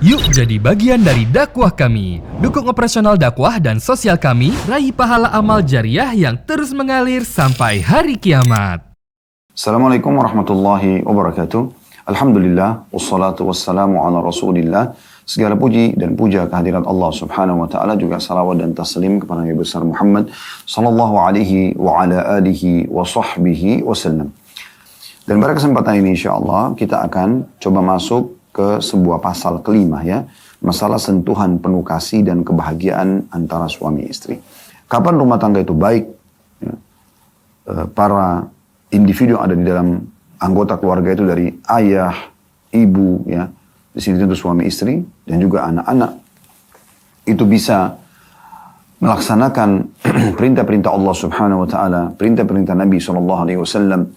Yuk jadi bagian dari dakwah kami. Dukung operasional dakwah dan sosial kami, raih pahala amal jariah yang terus mengalir sampai hari kiamat. Assalamualaikum warahmatullahi wabarakatuh. Alhamdulillah, wassalatu wassalamu ala rasulillah. Segala puji dan puja kehadirat Allah subhanahu wa ta'ala, juga salawat dan taslim kepada Nabi besar Muhammad sallallahu alaihi wa ala alihi wa sahbihi wasallam. Dan pada kesempatan ini insyaAllah kita akan coba masuk ke sebuah pasal kelima ya. Masalah sentuhan penuh kasih dan kebahagiaan antara suami istri. Kapan rumah tangga itu baik? Ya. Para individu yang ada di dalam anggota keluarga itu dari ayah, ibu ya. Di sini tentu suami istri dan juga anak-anak. Itu bisa melaksanakan perintah-perintah Allah subhanahu wa ta'ala. Perintah-perintah Nabi SAW.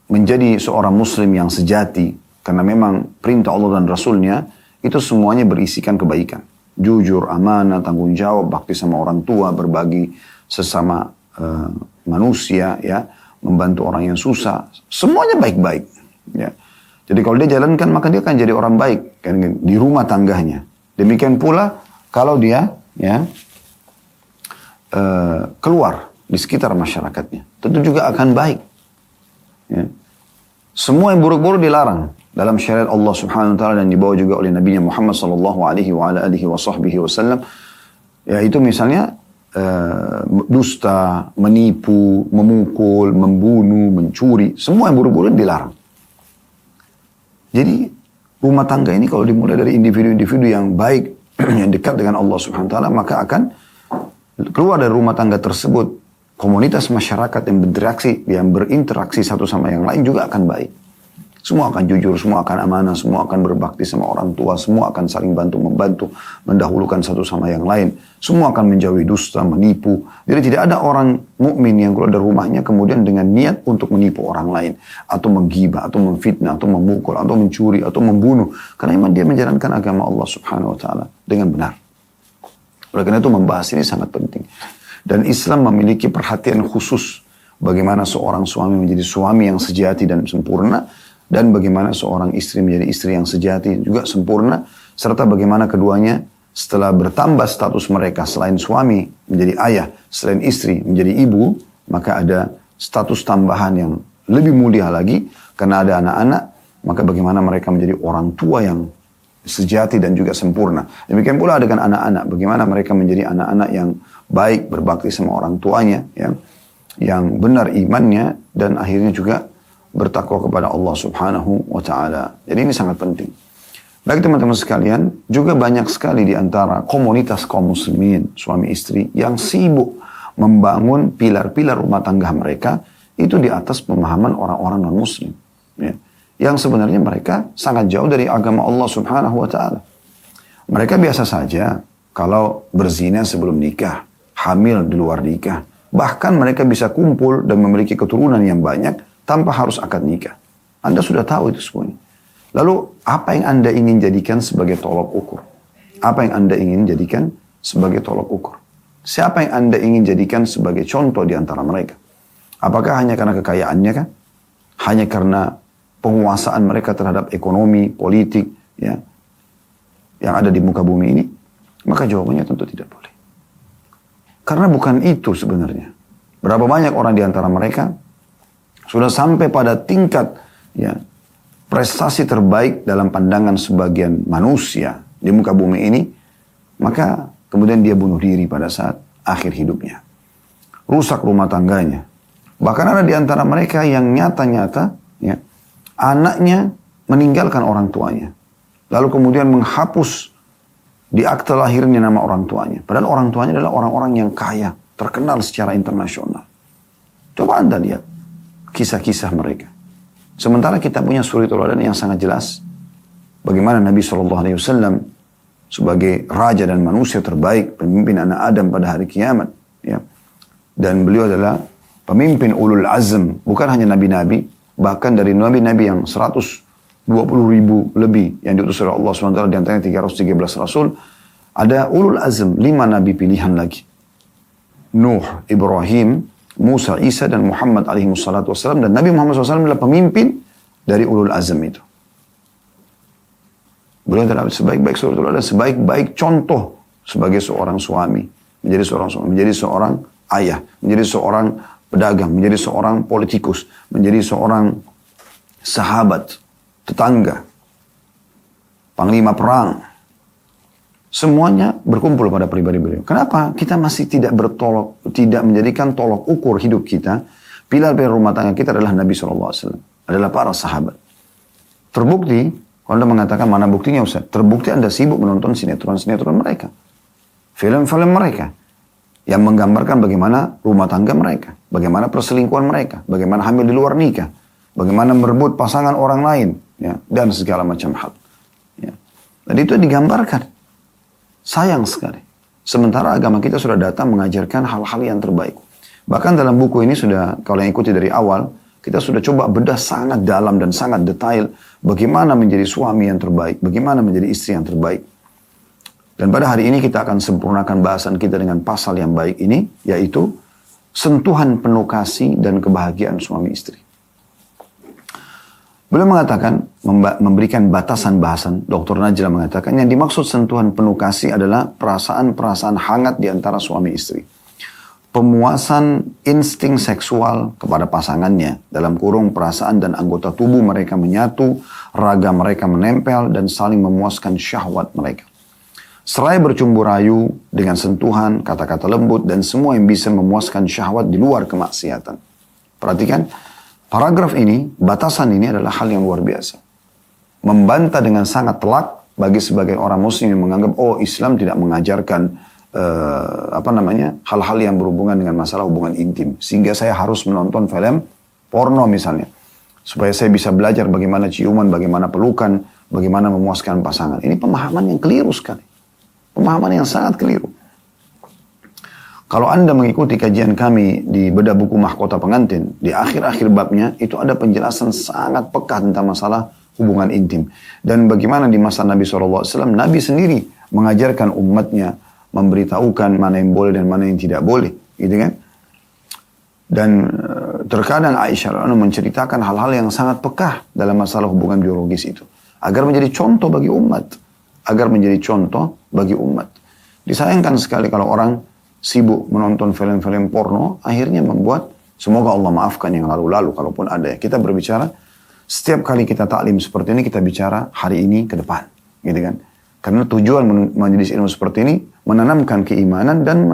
Menjadi seorang muslim yang sejati, karena memang perintah Allah dan Rasulnya itu semuanya berisikan kebaikan, jujur, amanah, tanggung jawab, bakti sama orang tua, berbagi sesama manusia, ya, membantu orang yang susah, semuanya baik-baik. Ya. Jadi kalau dia jalankan maka dia akan jadi orang baik kan, di rumah tangganya. Demikian pula kalau dia ya keluar di sekitar masyarakatnya, tentu juga akan baik. Ya. Semua yang buruk-buruk dilarang dalam syariat Allah subhanahu wa ta'ala dan dibawa juga oleh Nabi Muhammad sallallahu alaihi wa ala alihi wa sahbihi wasallam. Yaitu misalnya dusta, menipu, memukul, membunuh, mencuri. Semua yang buruk-buruk dilarang. Jadi rumah tangga ini kalau dimulai dari individu-individu yang baik, yang dekat dengan Allah subhanahu wa ta'ala, maka akan keluar dari rumah tangga tersebut komunitas masyarakat yang berinteraksi satu sama yang lain juga akan baik. Semua akan jujur, semua akan amanah, semua akan berbakti sama orang tua, semua akan saling bantu-membantu, mendahulukan satu sama yang lain. Semua akan menjauhi dusta, menipu. Jadi tidak ada orang mukmin yang keluar dari rumahnya kemudian dengan niat untuk menipu orang lain, atau menggibah, atau memfitnah, atau memukul, atau mencuri, atau membunuh. Karena memang dia menjalankan agama Allah subhanahu wa ta'ala dengan benar. Oleh karena itu membahas ini sangat penting. Dan Islam memiliki perhatian khusus bagaimana seorang suami menjadi suami yang sejati dan sempurna, dan bagaimana seorang istri menjadi istri yang sejati juga sempurna, serta bagaimana keduanya setelah bertambah status mereka selain suami menjadi ayah, selain istri menjadi ibu, maka ada status tambahan yang lebih mulia lagi karena ada anak-anak, maka bagaimana mereka menjadi orang tua yang sejati dan juga sempurna. Demikian pula dengan anak-anak, bagaimana mereka menjadi anak-anak yang baik, berbakti sama orang tuanya, ya, yang benar imannya, dan akhirnya juga bertakwa kepada Allah subhanahu wa ta'ala. Jadi ini sangat penting. Baik teman-teman sekalian, juga banyak sekali di antara komunitas kaum muslimin, suami istri, yang sibuk membangun pilar-pilar rumah tangga mereka, itu di atas pemahaman orang-orang non-muslim. Ya. Yang sebenarnya mereka sangat jauh dari agama Allah subhanahu wa ta'ala. Mereka biasa saja kalau berzina sebelum nikah, hamil di luar nikah. Bahkan mereka bisa kumpul dan memiliki keturunan yang banyak tanpa harus akad nikah. Anda sudah tahu itu semuanya. Lalu apa yang Anda ingin jadikan sebagai tolok ukur? Apa yang Anda ingin jadikan sebagai tolok ukur? Siapa yang Anda ingin jadikan sebagai contoh di antara mereka? Apakah hanya karena kekayaannya kan? Hanya karena penguasaan mereka terhadap ekonomi, politik, ya, yang ada di muka bumi ini? Maka jawabannya tentu tidak boleh. Karena bukan itu sebenarnya. Berapa banyak orang di antara mereka sudah sampai pada tingkat ya, prestasi terbaik dalam pandangan sebagian manusia di muka bumi ini, maka kemudian dia bunuh diri pada saat akhir hidupnya. Rusak rumah tangganya. Bahkan ada di antara mereka yang nyata-nyata ya, anaknya meninggalkan orang tuanya. Lalu kemudian menghapus di akte lahirnya nama orang tuanya. Padahal orang tuanya adalah orang-orang yang kaya, terkenal secara internasional. Coba Anda lihat kisah-kisah mereka. Sementara kita punya suri tauladan yang sangat jelas. Bagaimana Nabi SAW sebagai raja dan manusia terbaik, pemimpin anak Adam pada hari kiamat. Ya. Dan beliau adalah pemimpin ulul azm. Bukan hanya nabi-nabi, bahkan dari nabi-nabi yang 120.000 lebih yang diutus oleh Allah SWT, di antaranya 313 Rasul, ada ulul azm, 5 nabi pilihan lagi. Nuh, Ibrahim, Musa, Isa, dan Muhammad alaihi wassalatu wassalam. Dan Nabi Muhammad SAW adalah pemimpin dari ulul azm itu. Beliau adalah sebaik-baik saudara, adalah sebaik-baik contoh sebagai seorang suami, menjadi seorang suami, menjadi seorang ayah, menjadi seorang pedagang, menjadi seorang politikus, menjadi seorang sahabat, tetangga, panglima perang. Semuanya berkumpul pada pribadi beliau. Kenapa kita masih tidak menjadikan tolok ukur hidup kita? Pilar-pilar rumah tangga kita adalah Nabi SAW, adalah para sahabat. Terbukti, kalau Anda mengatakan mana buktinya Ustaz? Terbukti Anda sibuk menonton sinetron-sinetron mereka. Film-film mereka. Yang menggambarkan bagaimana rumah tangga mereka. Bagaimana perselingkuhan mereka. Bagaimana hamil di luar nikah. Bagaimana merebut pasangan orang lain. Ya, dan segala macam hal. Ya. Dan itu digambarkan. Sayang sekali. Sementara agama kita sudah datang mengajarkan hal-hal yang terbaik. Bahkan dalam buku ini sudah, kalau yang ikuti dari awal, kita sudah coba bedah sangat dalam dan sangat detail bagaimana menjadi suami yang terbaik, bagaimana menjadi istri yang terbaik. Dan pada hari ini kita akan sempurnakan bahasan kita dengan pasal yang baik ini, yaitu sentuhan penuh kasih dan kebahagiaan suami istri. Beliau mengatakan, memberikan batasan bahasan, Dr. Najla mengatakan, yang dimaksud sentuhan penuh kasih adalah perasaan-perasaan hangat di antara suami istri. Pemuasan insting seksual kepada pasangannya, dalam kurung perasaan dan anggota tubuh mereka menyatu, raga mereka menempel, dan saling memuaskan syahwat mereka. Seraya bercumbu rayu dengan sentuhan, kata-kata lembut, dan semua yang bisa memuaskan syahwat di luar kemaksiatan. Perhatikan, paragraf ini, batasan ini adalah hal yang luar biasa. Membantah dengan sangat telak bagi sebagai orang muslim yang menganggap, oh Islam tidak mengajarkan hal-hal yang berhubungan dengan masalah hubungan intim. Sehingga saya harus menonton film porno misalnya. Supaya saya bisa belajar bagaimana ciuman, bagaimana pelukan, bagaimana memuaskan pasangan. Ini pemahaman yang keliru sekali. Pemahaman yang sangat keliru. Kalau Anda mengikuti kajian kami di bedah buku Mahkota Pengantin, di akhir-akhir babnya itu ada penjelasan sangat peka tentang masalah hubungan intim. Dan bagaimana di masa Nabi SAW, Nabi sendiri mengajarkan umatnya, memberitahukan mana yang boleh dan mana yang tidak boleh. Gitu kan? Dan terkadang Aisyah menceritakan hal-hal yang sangat peka dalam masalah hubungan biologis itu. Agar menjadi contoh bagi umat. Agar menjadi contoh bagi umat. Disayangkan sekali kalau orang sibuk menonton film-film porno, akhirnya membuat, semoga Allah maafkan yang lalu-lalu, kalaupun ada ya. Kita berbicara, setiap kali kita taklim seperti ini, kita bicara hari ini ke depan. Gitu kan? Karena tujuan majelis ilmu seperti ini, menanamkan keimanan dan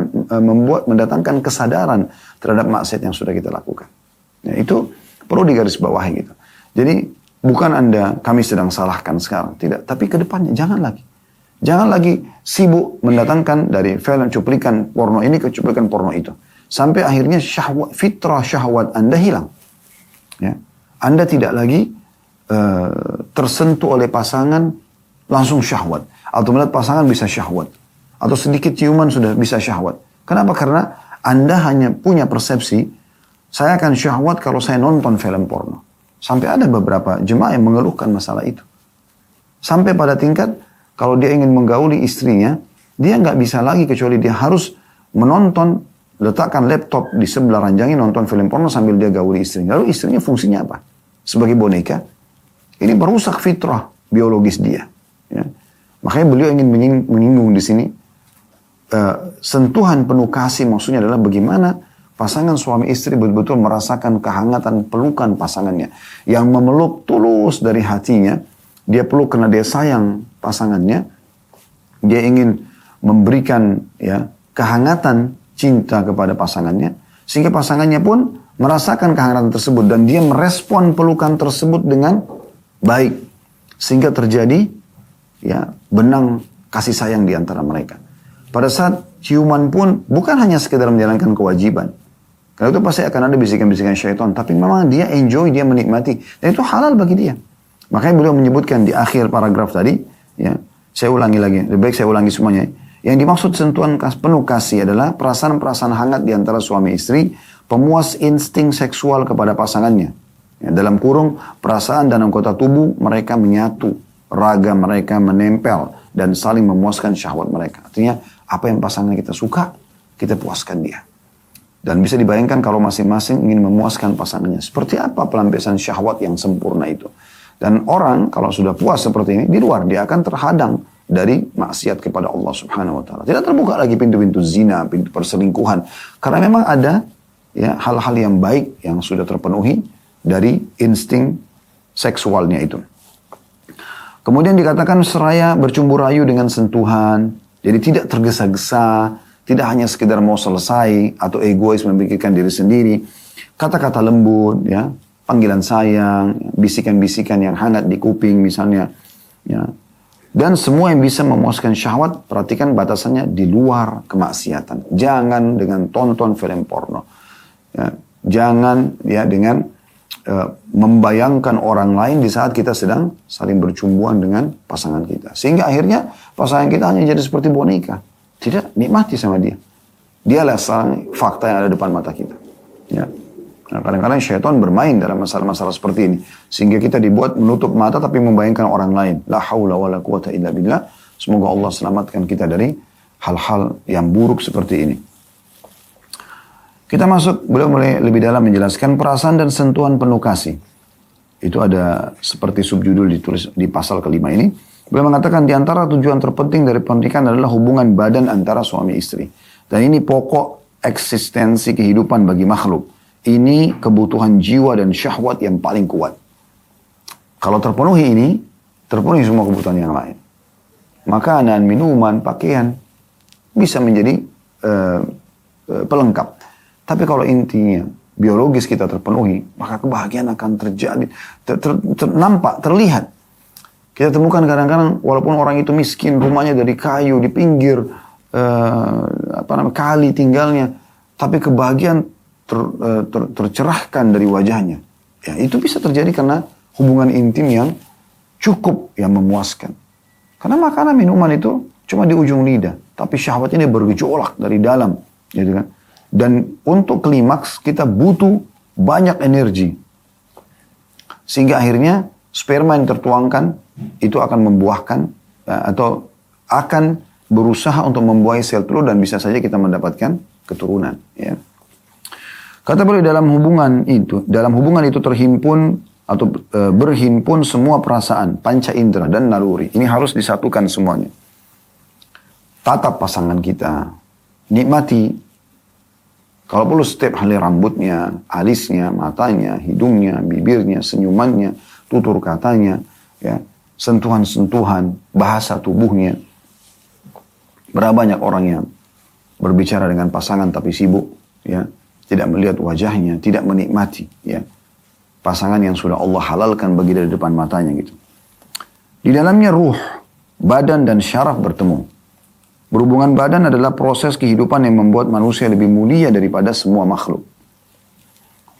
mendatangkan kesadaran terhadap maksiat yang sudah kita lakukan. Ya, itu perlu digarisbawahi gitu. Jadi, bukan kami sedang salahkan sekarang. Tidak, tapi ke depannya, jangan lagi. Jangan lagi sibuk mendatangkan dari film cuplikan porno ini ke cuplikan porno itu. Sampai akhirnya fitrah syahwat Anda hilang. Ya. Anda tidak lagi tersentuh oleh pasangan langsung syahwat. Atau melihat pasangan bisa syahwat. Atau sedikit ciuman sudah bisa syahwat. Kenapa? Karena Anda hanya punya persepsi, saya akan syahwat kalau saya nonton film porno. Sampai ada beberapa jemaah yang mengeluhkan masalah itu. Sampai pada tingkat, kalau dia ingin menggauli istrinya, dia nggak bisa lagi kecuali dia harus menonton, letakkan laptop di sebelah ranjangnya, nonton film porno sambil dia gauli istrinya. Lalu istrinya fungsinya apa? Sebagai boneka. Ini merusak fitrah biologis dia. Ya. Makanya beliau ingin menyinggung di sini, sentuhan penuh kasih maksudnya adalah bagaimana pasangan suami istri betul-betul merasakan kehangatan pelukan pasangannya. Yang memeluk tulus dari hatinya, dia peluk karena dia sayang pasangannya. Dia ingin memberikan ya kehangatan cinta kepada pasangannya. Sehingga pasangannya pun merasakan kehangatan tersebut. Dan dia merespon pelukan tersebut dengan baik. Sehingga terjadi ya benang kasih sayang di antara mereka. Pada saat ciuman pun bukan hanya sekedar menjalankan kewajiban. Karena itu pasti akan ada bisikan-bisikan syaitan. Tapi memang dia enjoy, dia menikmati. Dan itu halal bagi dia. Makanya beliau menyebutkan di akhir paragraf tadi, ya, saya ulangi lagi, lebih baik saya ulangi semuanya. Yang dimaksud sentuhan penuh kasih adalah perasaan-perasaan hangat di antara suami istri, pemuas insting seksual kepada pasangannya. Ya, dalam kurung, perasaan dan anggota tubuh mereka menyatu, raga mereka menempel, dan saling memuaskan syahwat mereka. Artinya, apa yang pasangan kita suka, kita puaskan dia. Dan bisa dibayangkan kalau masing-masing ingin memuaskan pasangannya. Seperti apa pelampiasan syahwat yang sempurna itu. Dan orang kalau sudah puas seperti ini, di luar dia akan terhadang dari maksiat kepada Allah Subhanahu wa taala. Tidak terbuka lagi pintu-pintu zina, pintu perselingkuhan. Karena memang ada ya hal-hal yang baik yang sudah terpenuhi dari insting seksualnya itu. Kemudian dikatakan seraya bercumbu rayu dengan sentuhan. Jadi tidak tergesa-gesa, tidak hanya sekedar mau selesai atau egois memikirkan diri sendiri. Kata-kata lembut, ya, panggilan sayang, bisikan-bisikan yang hangat di kuping misalnya. Ya. Dan semua yang bisa memuaskan syahwat, perhatikan batasannya di luar kemaksiatan. Jangan dengan tonton film porno. Ya. Jangan ya dengan membayangkan orang lain di saat kita sedang saling bercumbuan dengan pasangan kita. Sehingga akhirnya pasangan kita hanya jadi seperti boneka. Tidak nikmati sama dia. Dialah fakta yang ada depan mata kita. Ya. Nah, kadang-kadang syaitan bermain dalam masalah-masalah seperti ini. Sehingga kita dibuat menutup mata tapi membayangkan orang lain. La haula wa la quwata illa billah. Semoga Allah selamatkan kita dari hal-hal yang buruk seperti ini. Kita masuk, beliau mulai lebih dalam menjelaskan perasaan dan sentuhan penuh kasih. Itu ada seperti subjudul ditulis di pasal kelima ini. Beliau mengatakan di antara tujuan terpenting dari pernikahan adalah hubungan badan antara suami istri. Dan ini pokok eksistensi kehidupan bagi makhluk. Ini kebutuhan jiwa dan syahwat yang paling kuat. Kalau terpenuhi ini, terpenuhi semua kebutuhan yang lain. Makanan, minuman, pakaian bisa menjadi pelengkap. Tapi kalau intinya biologis kita terpenuhi, maka kebahagiaan akan terjadi, nampak, terlihat. Kita temukan kadang-kadang walaupun orang itu miskin, rumahnya dari kayu di pinggir kali tinggalnya, tapi kebahagiaan tercerahkan dari wajahnya. Ya, itu bisa terjadi karena hubungan intim yang cukup, yang memuaskan. Karena makanan minuman itu cuma di ujung lidah, tapi syahwat ini bergejolak dari dalam, gitu kan? Dan untuk klimaks kita butuh banyak energi. Sehingga akhirnya sperma yang tertuangkan itu akan membuahkan atau akan berusaha untuk membuahi sel telur dan bisa saja kita mendapatkan keturunan. Ya. Kata beliau dalam hubungan itu terhimpun atau berhimpun semua perasaan, panca indera dan naluri. Ini harus disatukan semuanya. Tatap pasangan kita, nikmati. Kalau perlu setiap helai rambutnya, alisnya, matanya, hidungnya, bibirnya, senyumannya, tutur katanya, ya, sentuhan-sentuhan, bahasa tubuhnya. Berapa banyak orang yang berbicara dengan pasangan tapi sibuk, ya, tidak melihat wajahnya, tidak menikmati, ya, pasangan yang sudah Allah halalkan bagi dari depan matanya gitu. Di dalamnya ruh, badan dan syaraf bertemu. Berhubungan badan adalah proses kehidupan yang membuat manusia lebih mulia daripada semua makhluk.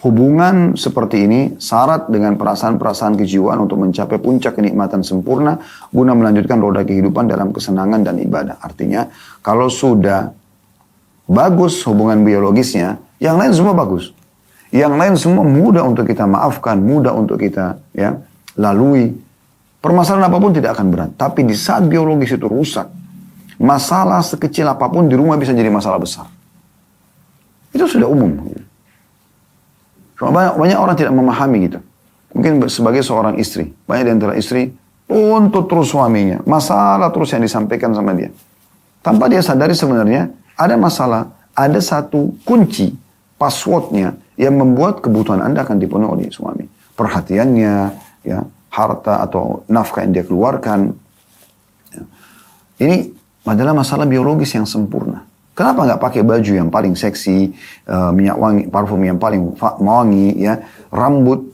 Hubungan seperti ini syarat dengan perasaan-perasaan kejiwaan untuk mencapai puncak kenikmatan sempurna guna melanjutkan roda kehidupan dalam kesenangan dan ibadah. Artinya, kalau sudah bagus hubungan biologisnya, yang lain semua bagus. Yang lain semua mudah untuk kita maafkan, mudah untuk kita ya lalui. Permasalahan apapun tidak akan berat. Tapi di saat biologis itu rusak, masalah sekecil apapun di rumah bisa jadi masalah besar. Itu sudah umum. Cuma banyak orang tidak memahami gitu. Mungkin sebagai seorang istri, banyak di antara istri tuntut terus suaminya. Masalah terus yang disampaikan sama dia. Tanpa dia sadari sebenarnya ada masalah, ada satu kunci, passwordnya yang membuat kebutuhan Anda akan dipenuhi oleh suami. Perhatiannya, ya, harta atau nafkah yang dia keluarkan. Ya. Ini adalah masalah biologis yang sempurna. Kenapa nggak pakai baju yang paling seksi, minyak wangi, parfum yang paling wangi, ya, rambut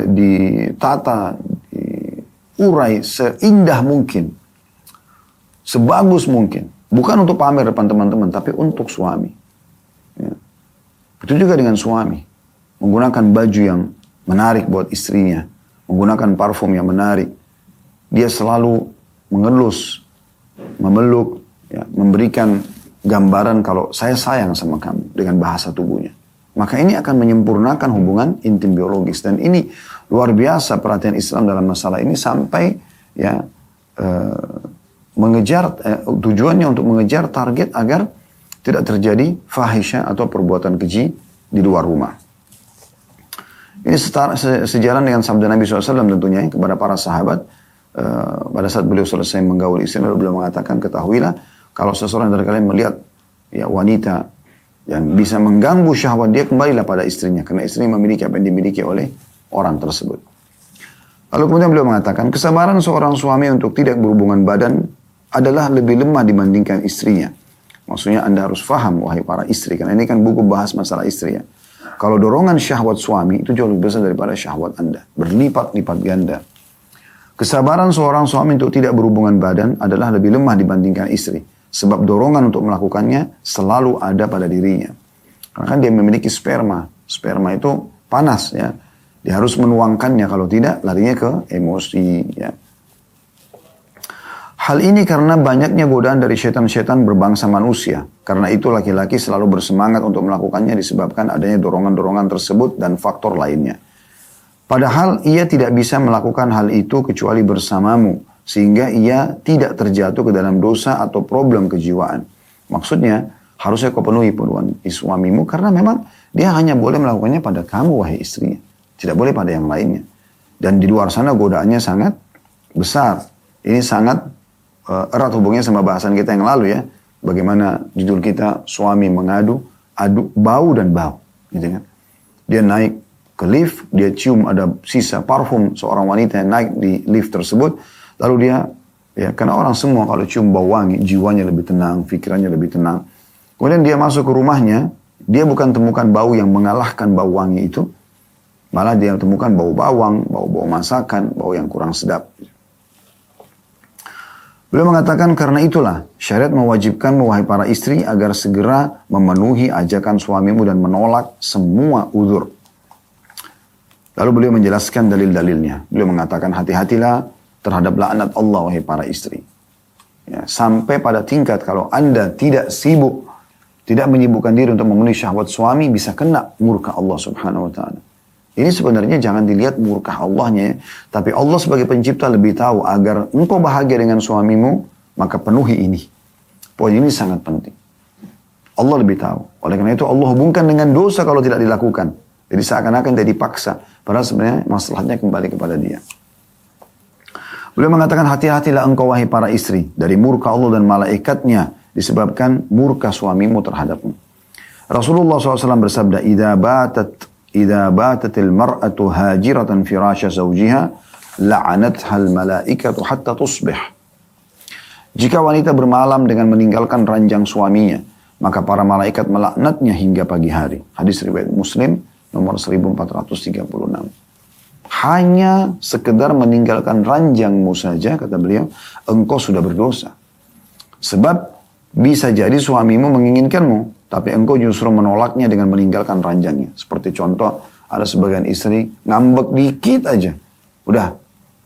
ditata, diurai seindah mungkin, sebagus mungkin, bukan untuk pamer depan teman-teman, tapi untuk suami. Ya. Itu juga dengan suami, menggunakan baju yang menarik buat istrinya, menggunakan parfum yang menarik, dia selalu mengelus, memeluk, ya, memberikan gambaran kalau saya sayang sama kamu dengan bahasa tubuhnya. Maka ini akan menyempurnakan hubungan intim biologis. Dan ini luar biasa perhatian Islam dalam masalah ini sampai ya tujuannya untuk mengejar target agar tidak terjadi fahisyah atau perbuatan keji di luar rumah. Ini sejalan dengan sabda Nabi SAW tentunya kepada para sahabat. Pada saat beliau selesai menggaul istri, lalu beliau mengatakan, ketahuilah kalau seseorang dari kalian melihat ya wanita yang bisa mengganggu syahwat dia, kembalilah pada istrinya. Karena istrinya memiliki apa yang dimiliki oleh orang tersebut. Lalu kemudian beliau mengatakan, kesabaran seorang suami untuk tidak berhubungan badan adalah lebih lemah dibandingkan istrinya. Maksudnya Anda harus faham, wahai para istri. Karena ini kan buku bahas masalah istri ya. Kalau dorongan syahwat suami itu jauh lebih besar daripada syahwat Anda. Berlipat-lipat ganda. Kesabaran seorang suami untuk tidak berhubungan badan adalah lebih lemah dibandingkan istri. Sebab dorongan untuk melakukannya selalu ada pada dirinya. Karena kan dia memiliki sperma. Sperma itu panas ya. Dia harus menuangkannya, kalau tidak larinya ke emosi ya. Hal ini karena banyaknya godaan dari setan-setan berbangsa manusia. Karena itu laki-laki selalu bersemangat untuk melakukannya disebabkan adanya dorongan-dorongan tersebut dan faktor lainnya. Padahal ia tidak bisa melakukan hal itu kecuali bersamamu. Sehingga ia tidak terjatuh ke dalam dosa atau problem kejiwaan. Maksudnya harusnya kau penuhi peluang suamimu karena memang dia hanya boleh melakukannya pada kamu wahai istrinya. Tidak boleh pada yang lainnya. Dan di luar sana godaannya sangat besar. Ini sangat erat hubungannya sama bahasan kita yang lalu ya. Bagaimana judul kita suami mengadu, adu bau dan bau. Gitu kan. Dia naik ke lift, dia cium ada sisa parfum seorang wanita yang naik di lift tersebut. Lalu dia, ya karena orang semua kalau cium bau wangi, jiwanya lebih tenang, pikirannya lebih tenang. Kemudian dia masuk ke rumahnya, dia bukan temukan bau yang mengalahkan bau wangi itu. Malah dia temukan bau bawang, bau-bau masakan, bau yang kurang sedap. Beliau mengatakan karena itulah syariat mewajibkan wahai para istri agar segera memenuhi ajakan suamimu dan menolak semua uzur. Lalu beliau menjelaskan dalil-dalilnya. Beliau mengatakan hati-hatilah terhadap laknat Allah wahai para istri. Ya, sampai pada tingkat kalau Anda tidak sibuk, tidak menyibukkan diri untuk memenuhi syahwat suami, bisa kena murka Allah subhanahu wa ta'ala. Ini sebenarnya jangan dilihat murka Allahnya, tapi Allah sebagai pencipta lebih tahu agar engkau bahagia dengan suamimu, maka penuhi ini. Poin ini sangat penting. Allah lebih tahu. Oleh karena itu Allah hubungkan dengan dosa kalau tidak dilakukan. Jadi seakan-akan dia dipaksa. Padahal sebenarnya masalahnya kembali kepada dia. Beliau mengatakan hati-hatilah engkau wahai para istri dari murka Allah dan malaikatnya disebabkan murka suamimu terhadapmu. Rasulullah SAW bersabda, Idza batatil mar'atu hajiratan firasya zawjiha la'anatha al-malaikatu hatta tusbih. Jika wanita bermalam dengan meninggalkan ranjang suaminya, maka para malaikat melaknatnya hingga pagi hari. Hadis riwayat Muslim nomor 1436. Hanya sekedar meninggalkan ranjangmu saja, kata beliau, engkau sudah berdosa. Sebab bisa jadi suamimu menginginkanmu, tapi engkau justru menolaknya dengan meninggalkan ranjangnya. Seperti contoh, ada sebagian istri ngambek dikit aja. Udah,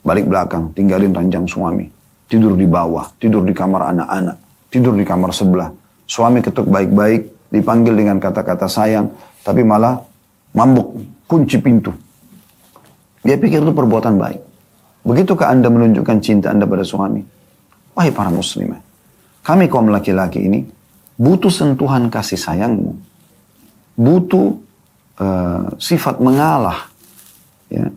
balik belakang, tinggalin ranjang suami. Tidur di bawah, tidur di kamar anak-anak, tidur di kamar sebelah. Suami ketuk baik-baik, dipanggil dengan kata-kata sayang, tapi malah mambuk, kunci pintu. Dia pikir itu perbuatan baik. Begitukah Anda menunjukkan cinta Anda pada suami? Wahai para muslimah, kami kaum laki-laki ini butuh sentuhan kasih sayangmu. Butuh sifat mengalah. Ya.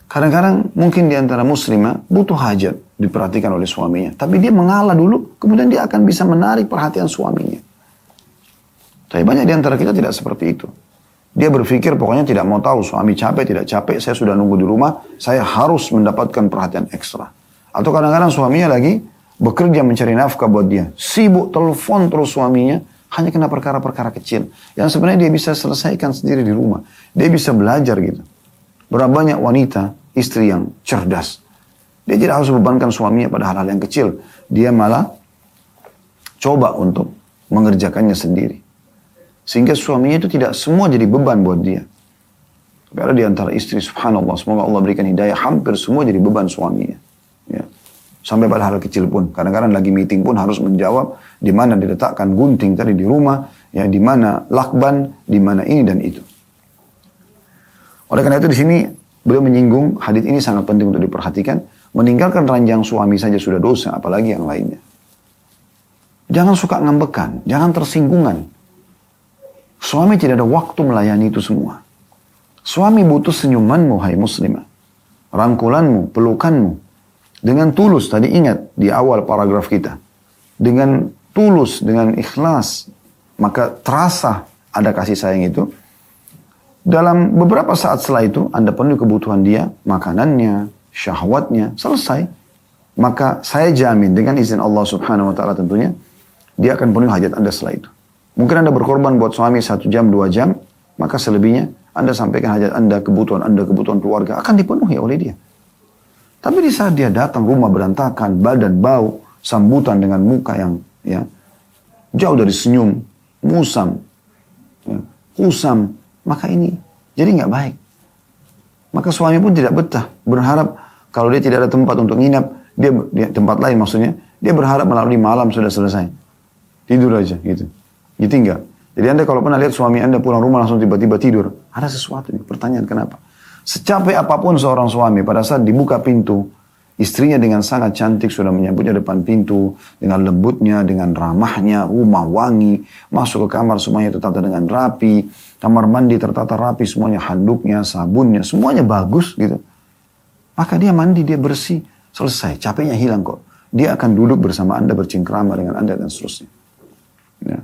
Kadang-kadang mungkin di antara muslimah butuh hajat diperhatikan oleh suaminya. Tapi dia mengalah dulu, kemudian dia akan bisa menarik perhatian suaminya. Tapi banyak di antara kita tidak seperti itu. Dia berpikir pokoknya tidak mau tahu suami capek, tidak capek, saya sudah nunggu di rumah, saya harus mendapatkan perhatian ekstra. Atau kadang-kadang suaminya lagi bekerja mencari nafkah buat dia. Sibuk telepon terus suaminya, hanya kena perkara-perkara kecil. Yang sebenarnya dia bisa selesaikan sendiri di rumah. Dia bisa belajar gitu. Berapa banyak wanita, istri yang cerdas. Dia tidak harus bebankan suaminya pada hal-hal yang kecil. Dia malah coba untuk mengerjakannya sendiri. Sehingga suaminya itu tidak semua jadi beban buat dia. Tapi ada di antara istri, subhanallah, semoga Allah berikan hidayah, hampir semua jadi beban suaminya. Ya. Sampai pada hal kecil pun. Kadang-kadang lagi meeting pun harus menjawab di mana diletakkan gunting tadi di rumah, ya di mana lakban, di mana ini dan itu. Oleh karena itu di sini beliau menyinggung hadits ini sangat penting untuk diperhatikan. Meninggalkan ranjang suami saja sudah dosa, apalagi yang lainnya. Jangan suka ngambekan, jangan tersinggungan. Suami tidak ada waktu melayani itu semua. Suami butuh senyumanmu, hai muslimah. Rangkulanmu, pelukanmu. Dengan tulus, tadi ingat di awal paragraf kita. Dengan tulus, dengan ikhlas. Maka terasa ada kasih sayang itu. Dalam beberapa saat setelah itu, Anda penuhi kebutuhan dia, makanannya, syahwatnya, selesai. Maka saya jamin dengan izin Allah subhanahu wa ta'ala tentunya, dia akan penuhi hajat Anda setelah itu. Mungkin Anda berkorban buat suami 1 jam, 2 jam, maka selebihnya Anda sampaikan hajat Anda, kebutuhan keluarga, akan dipenuhi oleh dia. Tapi di saat dia datang, rumah berantakan, badan bau, sambutan dengan muka yang jauh dari senyum, musam, kusam, maka ini jadi nggak baik. Maka suami pun tidak betah, berharap kalau dia tidak ada tempat untuk nginap, dia tempat lain maksudnya, dia berharap melalui malam sudah selesai. Tidur aja gitu. Ditinggal. Jadi Anda kalau pernah lihat suami Anda pulang rumah langsung tiba-tiba tidur, ada sesuatu nih. Pertanyaan kenapa? Secapek apapun seorang suami pada saat dibuka pintu, istrinya dengan sangat cantik sudah menyambutnya depan pintu, dengan lembutnya, dengan ramahnya, rumah wangi, masuk ke kamar semuanya tertata dengan rapi, kamar mandi tertata rapi, semuanya handuknya, sabunnya, semuanya bagus gitu. Maka dia mandi, dia bersih, selesai, capeknya hilang kok. Dia akan duduk bersama Anda, bercengkrama dengan Anda dan seterusnya. Ya.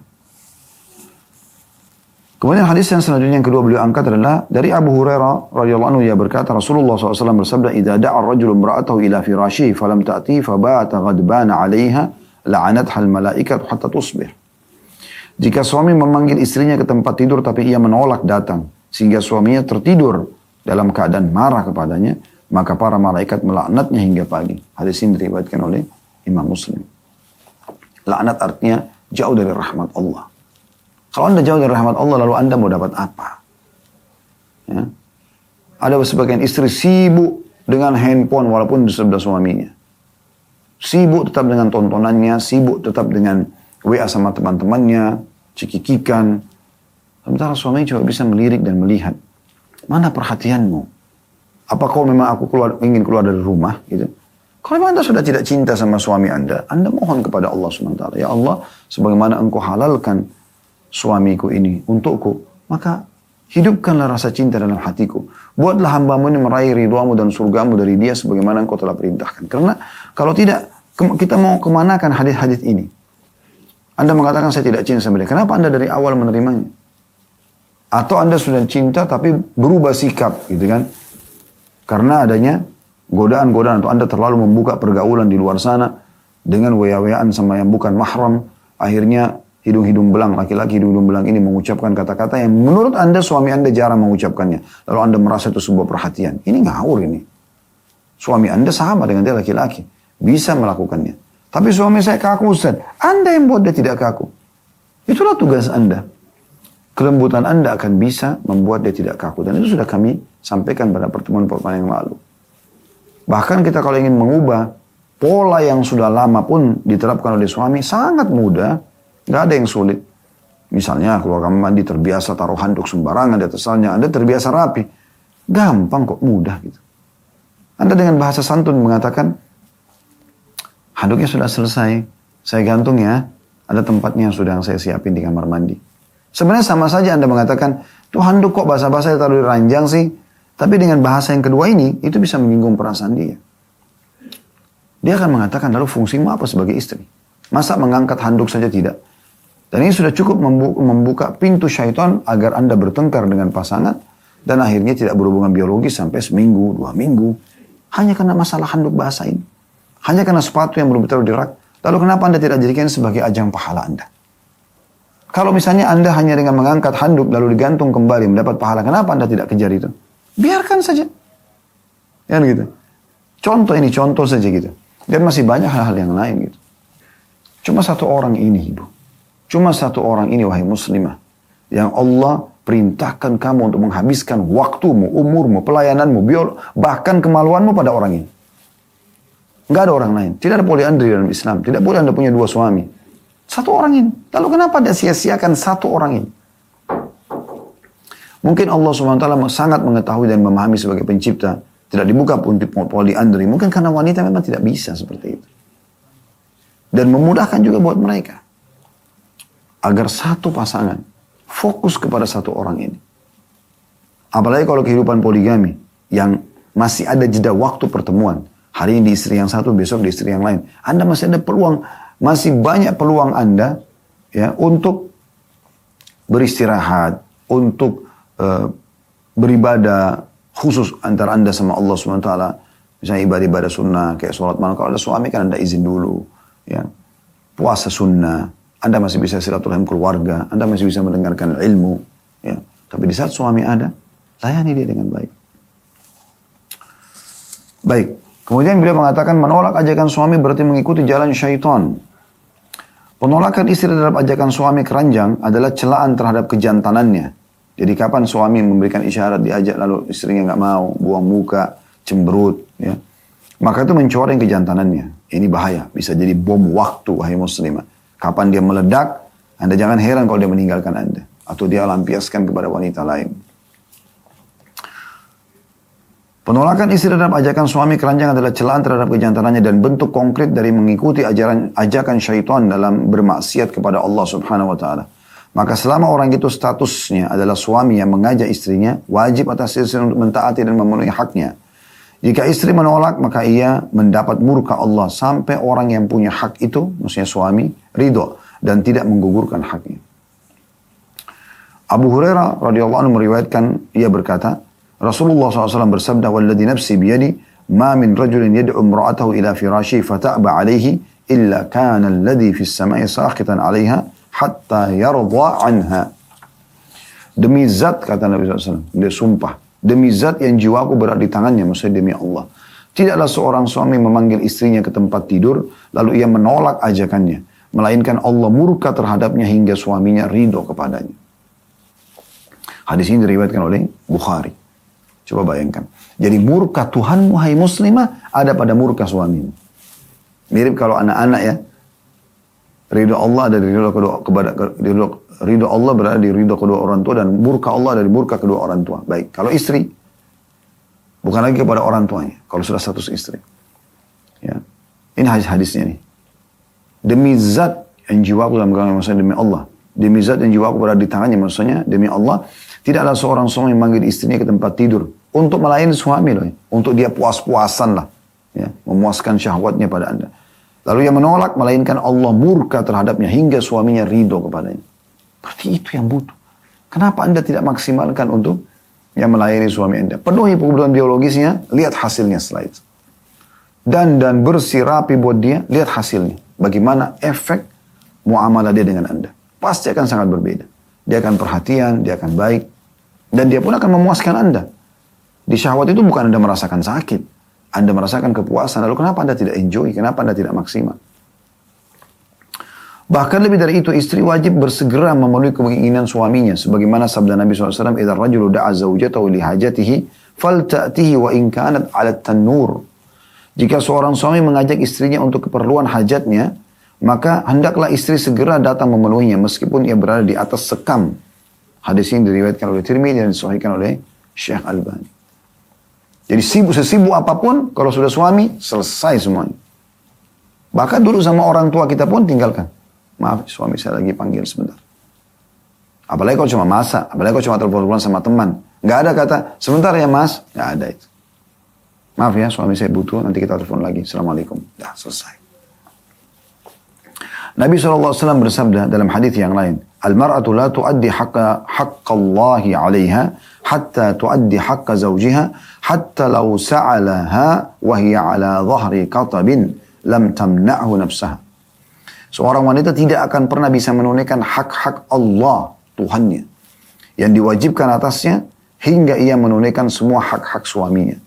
Kemudian hadis yang selanjutnya yang kedua beliau angkat adalah dari Abu Hurairah radhiyallahu anhu, ia berkata Rasulullah SAW bersabda, "Idza da'a ar-rajulu imra'atahu ila firashihi falam ta'ti fa ba'ata ghadbana 'alayha la'anatha al-mala'ikatu hatta tusbih." Jika suami memanggil istrinya ke tempat tidur tapi ia menolak datang sehingga suaminya tertidur dalam keadaan marah kepadanya, maka para malaikat melaknatnya hingga pagi. Hadis ini diriwayatkan oleh Imam Muslim. Laknat artinya jauh dari rahmat Allah. Kalau Anda jauh dari rahmat Allah, lalu Anda mau dapat apa? Ya. Ada sebagian istri sibuk dengan handphone walaupun di sebelah suaminya. Sibuk tetap dengan tontonannya, sibuk tetap dengan WA sama teman-temannya, cekikikan. Sementara suaminya cuma bisa melirik dan melihat. Mana perhatianmu? Apa kau memang ingin keluar dari rumah? Gitu. Kalau memang Anda sudah tidak cinta sama suami Anda mohon kepada Allah SWT. Ya Allah, sebagaimana Engkau halalkan suamiku ini untukku, maka hidupkanlah rasa cinta dalam hatiku. Buatlah hambamu ini meraih ridhamu dan surgamu dari dia sebagaimana Engkau telah perintahkan. Karena kalau tidak, kita mau kemanakan hadis-hadis ini? Anda mengatakan saya tidak cinta sama dia. Kenapa Anda dari awal menerimanya? Atau Anda sudah cinta tapi berubah sikap gitu kan? Karena adanya godaan-godaan atau Anda terlalu membuka pergaulan di luar sana dengan waya-wayaan sama yang bukan mahram, akhirnya hidung-hidung belang, laki-laki hidung-hidung belang ini mengucapkan kata-kata yang menurut Anda, suami Anda jarang mengucapkannya. Lalu Anda merasa itu sebuah perhatian. Ini ngawur ini. Suami Anda sama dengan dia laki-laki. Bisa melakukannya. Tapi suami saya kaku, Ustaz. Anda yang buat dia tidak kaku. Itulah tugas Anda. Kelembutan Anda akan bisa membuat dia tidak kaku. Dan itu sudah kami sampaikan pada pertemuan-pertemuan yang lalu. Bahkan kita kalau ingin mengubah pola yang sudah lama pun diterapkan oleh suami, sangat mudah. Gak ada yang sulit. Misalnya keluar kamar mandi terbiasa taruh handuk sembarangan di atasnya. Anda terbiasa rapi. Gampang kok, mudah gitu. Anda dengan bahasa santun mengatakan, handuknya sudah selesai. Saya gantung ya. Ada tempatnya yang sudah saya siapin di kamar mandi. Sebenarnya sama saja Anda mengatakan, tuh handuk kok basah-basah taruh di ranjang sih. Tapi dengan bahasa yang kedua ini, itu bisa menyinggung perasaan dia. Dia akan mengatakan, lalu fungsimu apa sebagai istri? Masa mengangkat handuk saja tidak? Dan ini sudah cukup membuka pintu syaitan agar Anda bertengkar dengan pasangan dan akhirnya tidak berhubungan biologis sampai seminggu, 2 minggu. Hanya karena masalah handuk basah ini. Hanya karena sepatu yang belum ditaruh di rak. Lalu kenapa Anda tidak jadikan sebagai ajang pahala Anda? Kalau misalnya Anda hanya dengan mengangkat handuk lalu digantung kembali mendapat pahala, kenapa Anda tidak kejar itu? Biarkan saja. Ya gitu. Contoh ini, contoh saja gitu. Dan masih banyak hal-hal yang lain gitu. Cuma satu orang ini, Ibu. Cuma satu orang ini, wahai muslimah, yang Allah perintahkan kamu untuk menghabiskan waktumu, umurmu, pelayananmu, bahkan kemaluanmu pada orang ini. Nggak ada orang lain. Tidak ada poliandri dalam Islam. Tidak boleh Anda punya 2 suami. Satu orang ini. Lalu kenapa Anda sia-siakan satu orang ini? Mungkin Allah SWT sangat mengetahui dan memahami sebagai pencipta. Tidak dibuka pun poliandri. Mungkin karena wanita memang tidak bisa seperti itu. Dan memudahkan juga buat mereka. Agar satu pasangan fokus kepada satu orang ini. Apalagi kalau kehidupan poligami yang masih ada jeda waktu pertemuan. Hari ini di istri yang satu, besok di istri yang lain. Anda masih ada peluang, masih banyak peluang Anda ya untuk beristirahat, untuk beribadah khusus antara Anda sama Allah SWT. Misalnya ibadah sunnah, kayak sholat malam. Kalau ada suami kan Anda izin dulu. Ya. Puasa sunnah, Anda masih bisa silaturahim keluarga, Anda masih bisa mendengarkan ilmu. Ya. Tapi di saat suami ada, layani dia dengan baik. Baik. Kemudian beliau mengatakan menolak ajakan suami berarti mengikuti jalan syaitan. Penolakan istri terhadap ajakan suami keranjang adalah celaan terhadap kejantanannya. Jadi kapan suami memberikan isyarat diajak lalu istrinya nggak mau, buang muka, cemberut, ya. Maka itu mencoreng kejantanannya. Ini bahaya, bisa jadi bom waktu, wahai muslimah. Kapan dia meledak, Anda jangan heran kalau dia meninggalkan Anda. Atau dia lampiaskan kepada wanita lain. Penolakan istri terhadap ajakan suami keranjang adalah celaan terhadap kejantanannya dan bentuk konkret dari mengikuti ajakan syaitan dalam bermaksiat kepada Allah Subhanahu wa taala. Maka selama orang itu statusnya adalah suami yang mengajak istrinya, wajib atas istri untuk mentaati dan memenuhi haknya. Jika istri menolak, maka ia mendapat murka Allah sampai orang yang punya hak itu, maksudnya suami, ridho dan tidak menggugurkan haknya. Abu Hurairah radhiyallahu anhu meriwayatkan, ia berkata, Rasulullah SAW bersabda, "Walladhi nafsi biyadi, ma min rajulin yad'u imra'atahu ila firashi fata'ba 'alayhi illa kana alladhi fis sama'i sakhitan 'alayha hatta yarda 'anha." Demi zat, kata Nabi SAW, dia sumpah, demi zat yang jiwaku berada di tangannya, maksudnya demi Allah. Tidaklah seorang suami memanggil istrinya ke tempat tidur, lalu ia menolak ajakannya, melainkan Allah murka terhadapnya hingga suaminya ridho kepadanya. Hadis ini diriwayatkan oleh Bukhari. Coba bayangkan. Jadi murka Tuhanmu, hai muslimah, ada pada murka suamimu. Mirip kalau anak-anak ya. Ridho Allah ada di ridho kedua, ridho Allah berada di ridho kedua orang tua dan murka Allah ada di murka kedua orang tua. Baik, kalau istri bukan lagi kepada orang tuanya. Kalau sudah status istri. Ya. Ini hadis-hadisnya nih. Demi zat yang jiwaku dalam genggaman, maksudnya demi Allah. Demi zat yang jiwaku berada di tangannya, maksudnya demi Allah. Tidaklah seorang suami yang memanggil istrinya ke tempat tidur untuk melayani suami loh, ya. Untuk dia puas-puasan lah, ya. Memuaskan syahwatnya pada Anda. Lalu ia menolak, melainkan Allah murka terhadapnya hingga suaminya ridho kepadanya. Berarti itu yang butuh. Kenapa Anda tidak maksimalkan untuk yang melayani suami Anda? Penuhi kebutuhan biologisnya, lihat hasilnya setelah itu. Dan bersih rapi buat dia, lihat hasilnya. Bagaimana efek muamalah dia dengan Anda. Pasti akan sangat berbeda. Dia akan perhatian, dia akan baik. Dan dia pun akan memuaskan Anda. Di syahwat itu bukan Anda merasakan sakit. Anda merasakan kepuasan. Lalu kenapa Anda tidak enjoy? Kenapa Anda tidak maksimal? Bahkan lebih dari itu, istri wajib bersegera memenuhi keinginan suaminya. Sebagaimana sabda Nabi SAW, "Idza rajulu da'a zawjatahu li hajatihi, falta'tihi wa in kanat 'ala tan-nur." Jika seorang suami mengajak istrinya untuk keperluan hajatnya, maka hendaklah istri segera datang memenuhinya meskipun ia berada di atas sekam. Hadis ini diriwayatkan oleh Tirmidzi dan disahihkan oleh Syekh Albani. Jadi sesibuk apapun, kalau sudah suami, selesai semuanya. Bahkan dulu sama orang tua kita pun tinggalkan. Maaf, suami saya lagi panggil sebentar. Apalagi kalau cuma masak, apalagi kalau cuma telepon sama teman. Nggak ada kata, sebentar ya mas, nggak ada itu. Maaf ya, suami saya butuh, nanti kita telepon lagi. Assalamualaikum. Dah, selesai. Nabi SAW bersabda dalam hadis yang lain, "Al-mar'atu la tuaddi haqqallahi 'alaiha hatta tuaddi haqqa zawjiha hatta law sa'alaha wa hiya 'ala dhahri qatabin lam tamna'hu nafsaha." Seorang wanita tidak akan pernah bisa menunaikan hak-hak Allah, Tuhannya, yang diwajibkan atasnya hingga ia menunaikan semua hak-hak suaminya.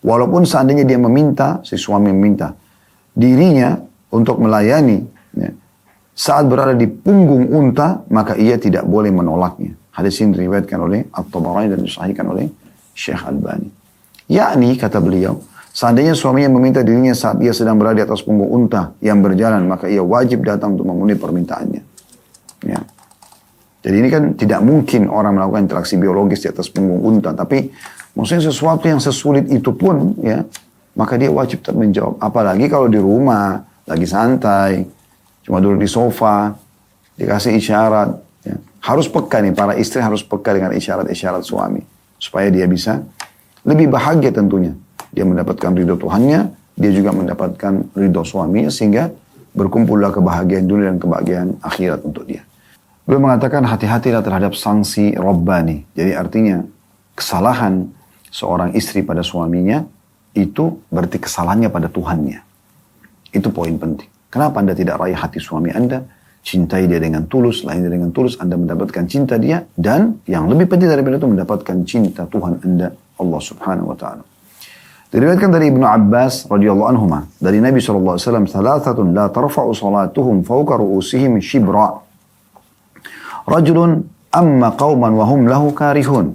Walaupun seandainya dia meminta, si suami meminta dirinya untuk melayani, ya, saat berada di punggung unta, maka ia tidak boleh menolaknya. Hadis ini diriwayatkan oleh At-Tabarani dan disahihkan oleh Syekh Albani. Yakni, kata beliau, seandainya suaminya meminta dirinya saat ia sedang berada di atas punggung unta yang berjalan, maka ia wajib datang untuk memenuhi permintaannya. Ya. Jadi ini kan tidak mungkin orang melakukan interaksi biologis di atas punggung unta, tapi maksudnya sesuatu yang sesulit itu pun, ya, maka dia wajib tetap menjawab. Apalagi kalau di rumah, lagi santai, cuma duduk di sofa, dikasih isyarat. Ya. Harus peka nih, para istri harus peka dengan isyarat-isyarat suami. supaya dia bisa lebih bahagia tentunya. Dia mendapatkan ridho Tuhannya, dia juga mendapatkan ridho suaminya, sehingga berkumpullah kebahagiaan dunia dan kebahagiaan akhirat untuk dia. Beliau mengatakan hati-hatilah terhadap sanksi Rabbani. Jadi artinya kesalahan seorang istri pada suaminya itu berarti kesalahannya pada Tuhannya. Itu poin penting. Kenapa Anda tidak raih hati suami Anda? Cintai dia dengan tulus, lain dengan tulus, Anda mendapatkan cinta dia. Dan yang lebih penting daripada itu, mendapatkan cinta Tuhan Anda, Allah subhanahu wa ta'ala. Diriwayatkan dari Ibnu Abbas radhiyallahu anhuma, dari Nabi SAW, "Thalathatun la tarfa'u salatuhum fawqa ru'usihim shibra. Rajulun amma qauman wa hum lahu karihun.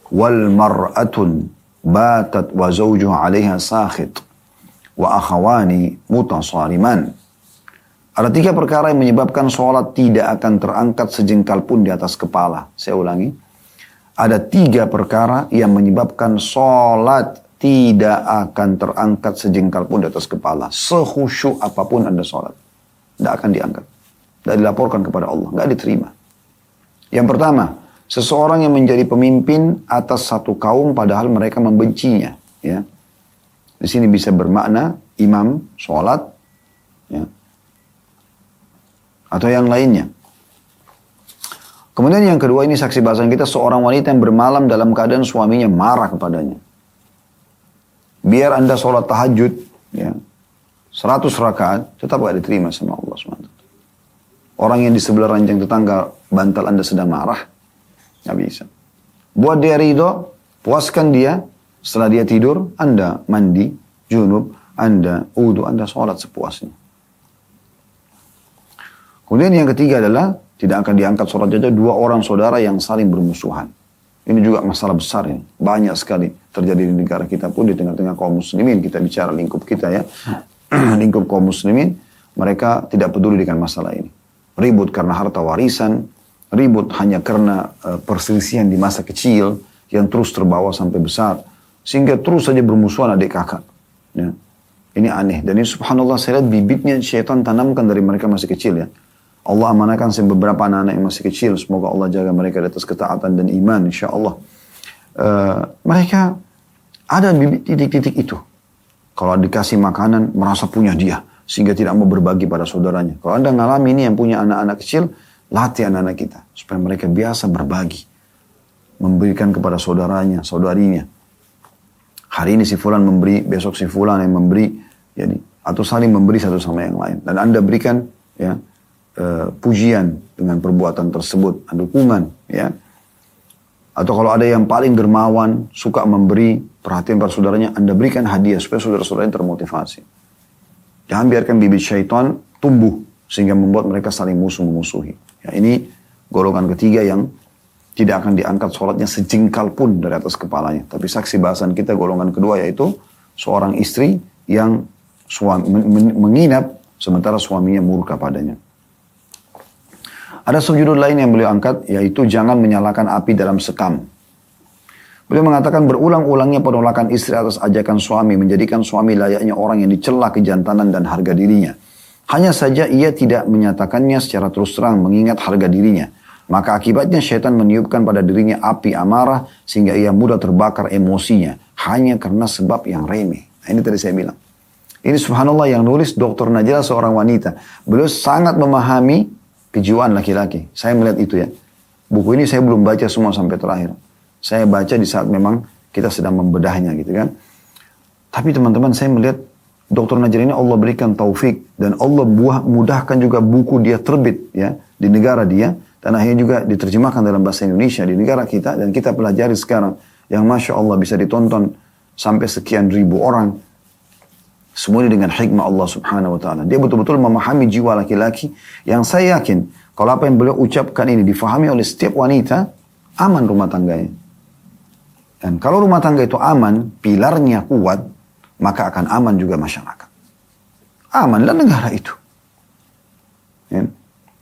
Wal mar'atun batat wa zawjuha 'alaiha sakhit. Wa akhawani mutasariman." Ada 3 perkara yang menyebabkan sholat tidak akan terangkat sejengkal pun di atas kepala. Saya ulangi. Ada 3 perkara yang menyebabkan sholat tidak akan terangkat sejengkal pun di atas kepala. Sekhusyuk apapun Anda sholat. Tidak akan diangkat. Tidak dilaporkan kepada Allah. Tidak diterima. Yang pertama, seseorang yang menjadi pemimpin atas satu kaum padahal mereka membencinya. Ya. Di sini bisa bermakna imam sholat. Ya. Atau yang lainnya. Kemudian yang kedua, ini saksi bahasan kita, seorang wanita yang bermalam dalam keadaan suaminya marah kepadanya. Biar Anda sholat tahajud, ya, 100 rakaat, tetap gak diterima sama Allah SWT. Orang yang di sebelah ranjang tetangga bantal Anda sedang marah, gak bisa. Buat dia ridho, puaskan dia, setelah dia tidur, Anda mandi, junub, Anda wudu, Anda sholat sepuasnya. Kemudian yang ketiga adalah, tidak akan diangkat sholat jadah 2 orang saudara yang saling bermusuhan. Ini juga masalah besar ini. Banyak sekali terjadi di negara kita pun, di tengah-tengah kaum muslimin. Kita bicara lingkup kita ya. Lingkup kaum muslimin, mereka tidak peduli dengan masalah ini. Ribut karena harta warisan, ribut hanya karena perselisihan di masa kecil, yang terus terbawa sampai besar. Sehingga terus saja bermusuhan adik kakak. Ya. Ini aneh. Dan ini subhanallah, saya lihat bibitnya syaitan tanamkan dari mereka masih kecil ya. Allah amanahkan beberapa anak-anak yang masih kecil. Semoga Allah jaga mereka di atas ketaatan dan iman, insyaAllah. Mereka ada bibit titik-titik itu. Kalau dikasih makanan, merasa punya dia. Sehingga tidak mau berbagi pada saudaranya. Kalau Anda ngalami ini yang punya anak-anak kecil, latih anak-anak kita. Supaya mereka biasa berbagi. Memberikan kepada saudaranya, saudarinya. Hari ini si fulan memberi, besok si fulan yang memberi. Jadi, atau saling memberi satu sama yang lain. Dan Anda berikan ya, pujian dengan perbuatan tersebut, dukungan, ya. Atau kalau ada yang paling dermawan, suka memberi perhatian pada saudaranya, Anda berikan hadiah supaya saudara-saudaranya termotivasi. Jangan biarkan bibit syaitan tumbuh sehingga membuat mereka saling musuh-memusuhi. Ya, ini golongan ketiga yang tidak akan diangkat sholatnya sejengkal pun dari atas kepalanya. Tapi saksi bahasan kita golongan kedua yaitu seorang istri yang menginap sementara suaminya murka padanya. Ada subjudul lain yang beliau angkat, yaitu jangan menyalakan api dalam sekam. Beliau mengatakan berulang-ulangnya penolakan istri atas ajakan suami, menjadikan suami layaknya orang yang dicela kejantanan dan harga dirinya. Hanya saja ia tidak menyatakannya secara terus terang mengingat harga dirinya. Maka akibatnya syaitan meniupkan pada dirinya api amarah, sehingga ia mudah terbakar emosinya, hanya karena sebab yang remeh. Nah, ini tadi saya bilang. Ini subhanallah yang nulis Dr. Najla, seorang wanita. Beliau sangat memahami kejiwaan laki-laki. Saya melihat itu ya. Buku ini saya belum baca semua sampai terakhir. Saya baca di saat memang kita sedang membedahnya gitu kan. Tapi teman-teman, saya melihat Dr. Najjar ini Allah berikan taufik. Dan Allah mudahkan juga buku dia terbit ya di negara dia. Dan akhirnya juga diterjemahkan dalam bahasa Indonesia di negara kita. Dan kita pelajari sekarang. Yang Masya Allah bisa ditonton sampai sekian ribu orang. Semuanya dengan hikmah Allah subhanahu wa ta'ala. Dia betul-betul memahami jiwa laki-laki. Yang saya yakin, kalau apa yang beliau ucapkan ini difahami oleh setiap wanita, aman rumah tangganya. Dan kalau rumah tangga itu aman, pilarnya kuat, maka akan aman juga masyarakat. Amanlah negara itu. Ya.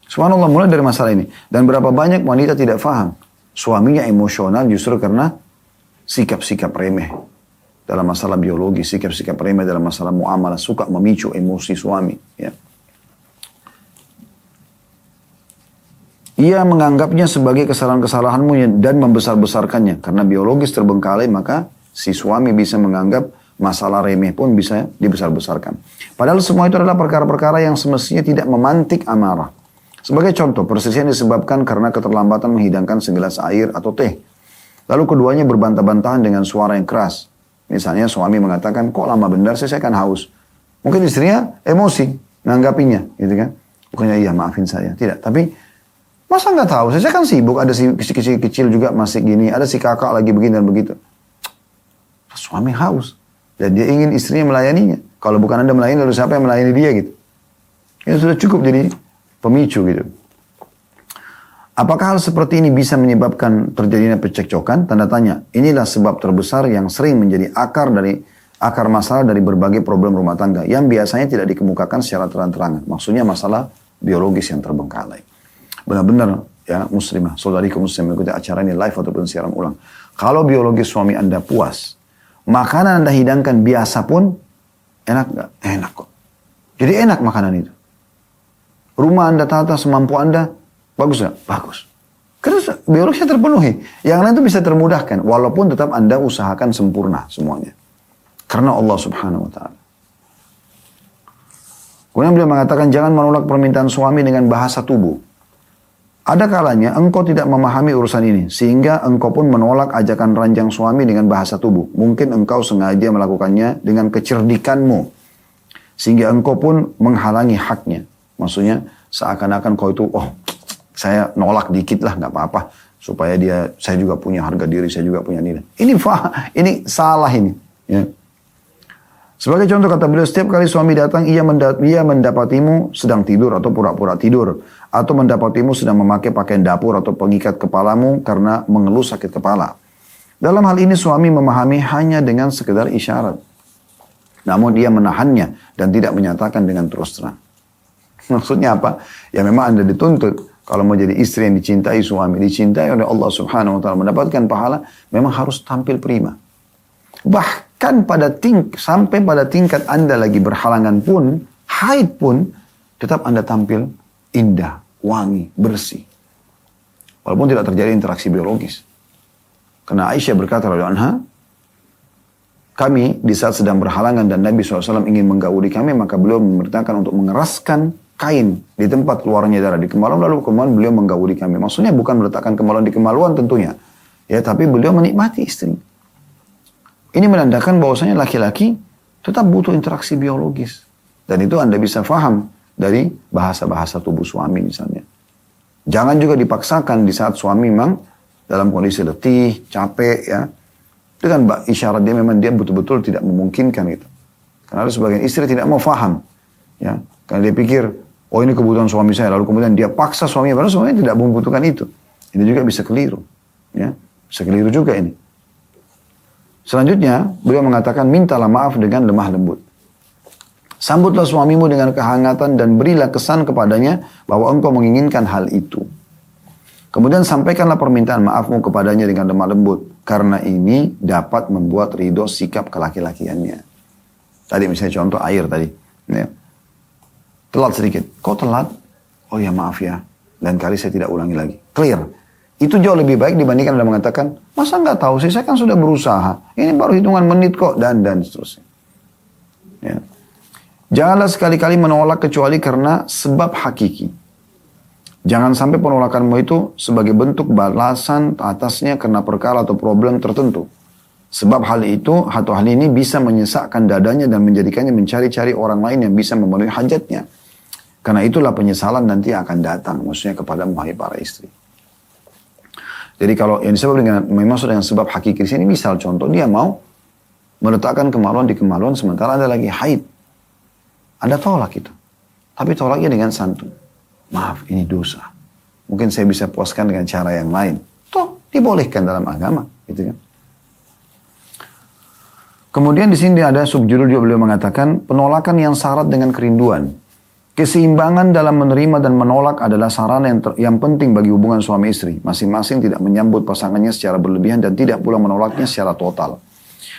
Subhanallah, mulai dari masalah ini. Dan berapa banyak wanita tidak faham. Suaminya emosional justru karena sikap-sikap remeh. Dalam masalah biologi, sikap-sikap remeh dalam masalah muamalah, suka memicu emosi suami. Ya. Ia menganggapnya sebagai kesalahan-kesalahanmu dan membesar-besarkannya. Karena biologis terbengkalai, maka si suami bisa menganggap masalah remeh pun bisa dibesar-besarkan. Padahal semua itu adalah perkara-perkara yang semestinya tidak memantik amarah. Sebagai contoh, perselisihan disebabkan karena keterlambatan menghidangkan segelas air atau teh. Lalu keduanya berbantah-bantahan dengan suara yang keras. Misalnya suami mengatakan, kok lama bentar saya kan haus. Mungkin istrinya emosi, nanggapinya, gitu kan. Bukannya iya maafin saya, tidak. Tapi masa nggak tahu? Saya kan sibuk, ada si kecil juga masih gini, ada si kakak lagi begini dan begitu. Suami haus. Dan dia ingin istrinya melayaninya. Kalau bukan Anda melayani, lalu siapa yang melayani dia gitu. Itu sudah cukup jadi pemicu gitu. Apakah hal seperti ini bisa menyebabkan terjadinya percekcokan? Tanda tanya. Inilah sebab terbesar yang sering menjadi akar masalah dari berbagai problem rumah tangga yang biasanya tidak dikemukakan secara terang-terangan. Maksudnya masalah biologis yang terbengkalai. Benar-benar ya muslimah, saudariku muslim mengikuti acara ini live ataupun siaran ulang. Kalau biologis suami Anda puas, makanan Anda hidangkan biasa pun enak nggak? Enak kok. Jadi enak makanan itu. Rumah Anda tata semampu Anda, bagus nggak? Bagus. Karena biologisnya terpenuhi. Yang lain itu bisa termudahkan, walaupun tetap Anda usahakan sempurna semuanya. Karena Allah Subhanahu Wa Taala. Kemudian beliau mengatakan jangan menolak permintaan suami dengan bahasa tubuh. Ada kalanya engkau tidak memahami urusan ini, sehingga engkau pun menolak ajakan ranjang suami dengan bahasa tubuh. Mungkin engkau sengaja melakukannya dengan kecerdikanmu, sehingga engkau pun menghalangi haknya. Maksudnya seakan-akan kau itu, oh saya nolak dikit lah, nggak apa-apa, supaya saya juga punya harga diri, saya juga punya nilai. Ini salah ini. Ya. Sebagai contoh kata beliau, setiap kali suami datang, ia mendapatimu sedang tidur atau pura-pura tidur. Atau mendapatimu sedang memakai pakaian dapur atau pengikat kepalamu karena mengeluh sakit kepala. Dalam hal ini suami memahami hanya dengan sekedar isyarat. Namun dia menahannya dan tidak menyatakan dengan terus terang. Maksudnya apa? Ya memang Anda dituntut. Kalau mau jadi istri yang dicintai suami, dicintai oleh Allah Subhanahu Wa Taala, mendapatkan pahala, memang harus tampil prima. Bahkan sampai pada tingkat Anda lagi berhalangan pun, haid pun, tetap Anda tampil indah, wangi, bersih. Walaupun tidak terjadi interaksi biologis. Karena Aisyah berkata, kami di saat sedang berhalangan dan Nabi SAW ingin menggauli kami, maka beliau memerintahkan untuk mengeraskan kain di tempat keluarnya darah di kemaluan, lalu kemudian beliau menggauli kami. Maksudnya bukan meletakkan kemaluan di kemaluan tentunya. Ya, tapi beliau menikmati istri. Ini menandakan bahwasanya laki-laki tetap butuh interaksi biologis. Dan itu Anda bisa faham dari bahasa-bahasa tubuh suami misalnya. Jangan juga dipaksakan di saat suami memang dalam kondisi letih, capek ya. Itu kan isyarat dia memang dia betul-betul tidak memungkinkan itu. Karena ada sebagian istri tidak mau faham. Ya. Karena dia pikir, oh ini kebutuhan suami saya. Lalu kemudian dia paksa suaminya, padahal suaminya tidak membutuhkan itu. Ini juga bisa keliru. Ya. Bisa keliru juga ini. Selanjutnya, beliau mengatakan, mintalah maaf dengan lemah lembut. Sambutlah suamimu dengan kehangatan dan berilah kesan kepadanya bahwa engkau menginginkan hal itu. Kemudian sampaikanlah permintaan maafmu kepadanya dengan lemah lembut. Karena ini dapat membuat ridho sikap kelaki-lakiannya. Tadi misalnya contoh air tadi. Ya. Telat sedikit. Kok telat? Oh ya maaf ya. Lain kali saya tidak ulangi lagi. Clear. Itu jauh lebih baik dibandingkan Anda mengatakan, masa nggak tahu sih, saya kan sudah berusaha. Ini baru hitungan menit kok, dan seterusnya. Ya. Janganlah sekali-kali menolak kecuali karena sebab hakiki. Jangan sampai penolakanmu itu sebagai bentuk balasan atasnya karena perkara atau problem tertentu. Sebab hal itu atau hal ini bisa menyesakkan dadanya dan menjadikannya mencari-cari orang lain yang bisa memenuhi hajatnya. Karena itulah penyesalan nanti akan datang, maksudnya kepada wahai para istri. Jadi kalau yang disebut dengan maksud dengan sebab hakiki di sini, misal contoh dia mau meletakkan kemaluan di kemaluan sementara Anda lagi haid. Anda tolak itu. Tapi tolaknya dengan santun. Maaf, ini dosa. Mungkin saya bisa puaskan dengan cara yang lain. Toh, dibolehkan dalam agama, gitu kan. Kemudian di sini ada subjudul juga beliau mengatakan penolakan yang syarat dengan kerinduan. Keseimbangan dalam menerima dan menolak adalah sarana yang penting bagi hubungan suami istri. Masing-masing tidak menyambut pasangannya secara berlebihan dan tidak pula menolaknya secara total.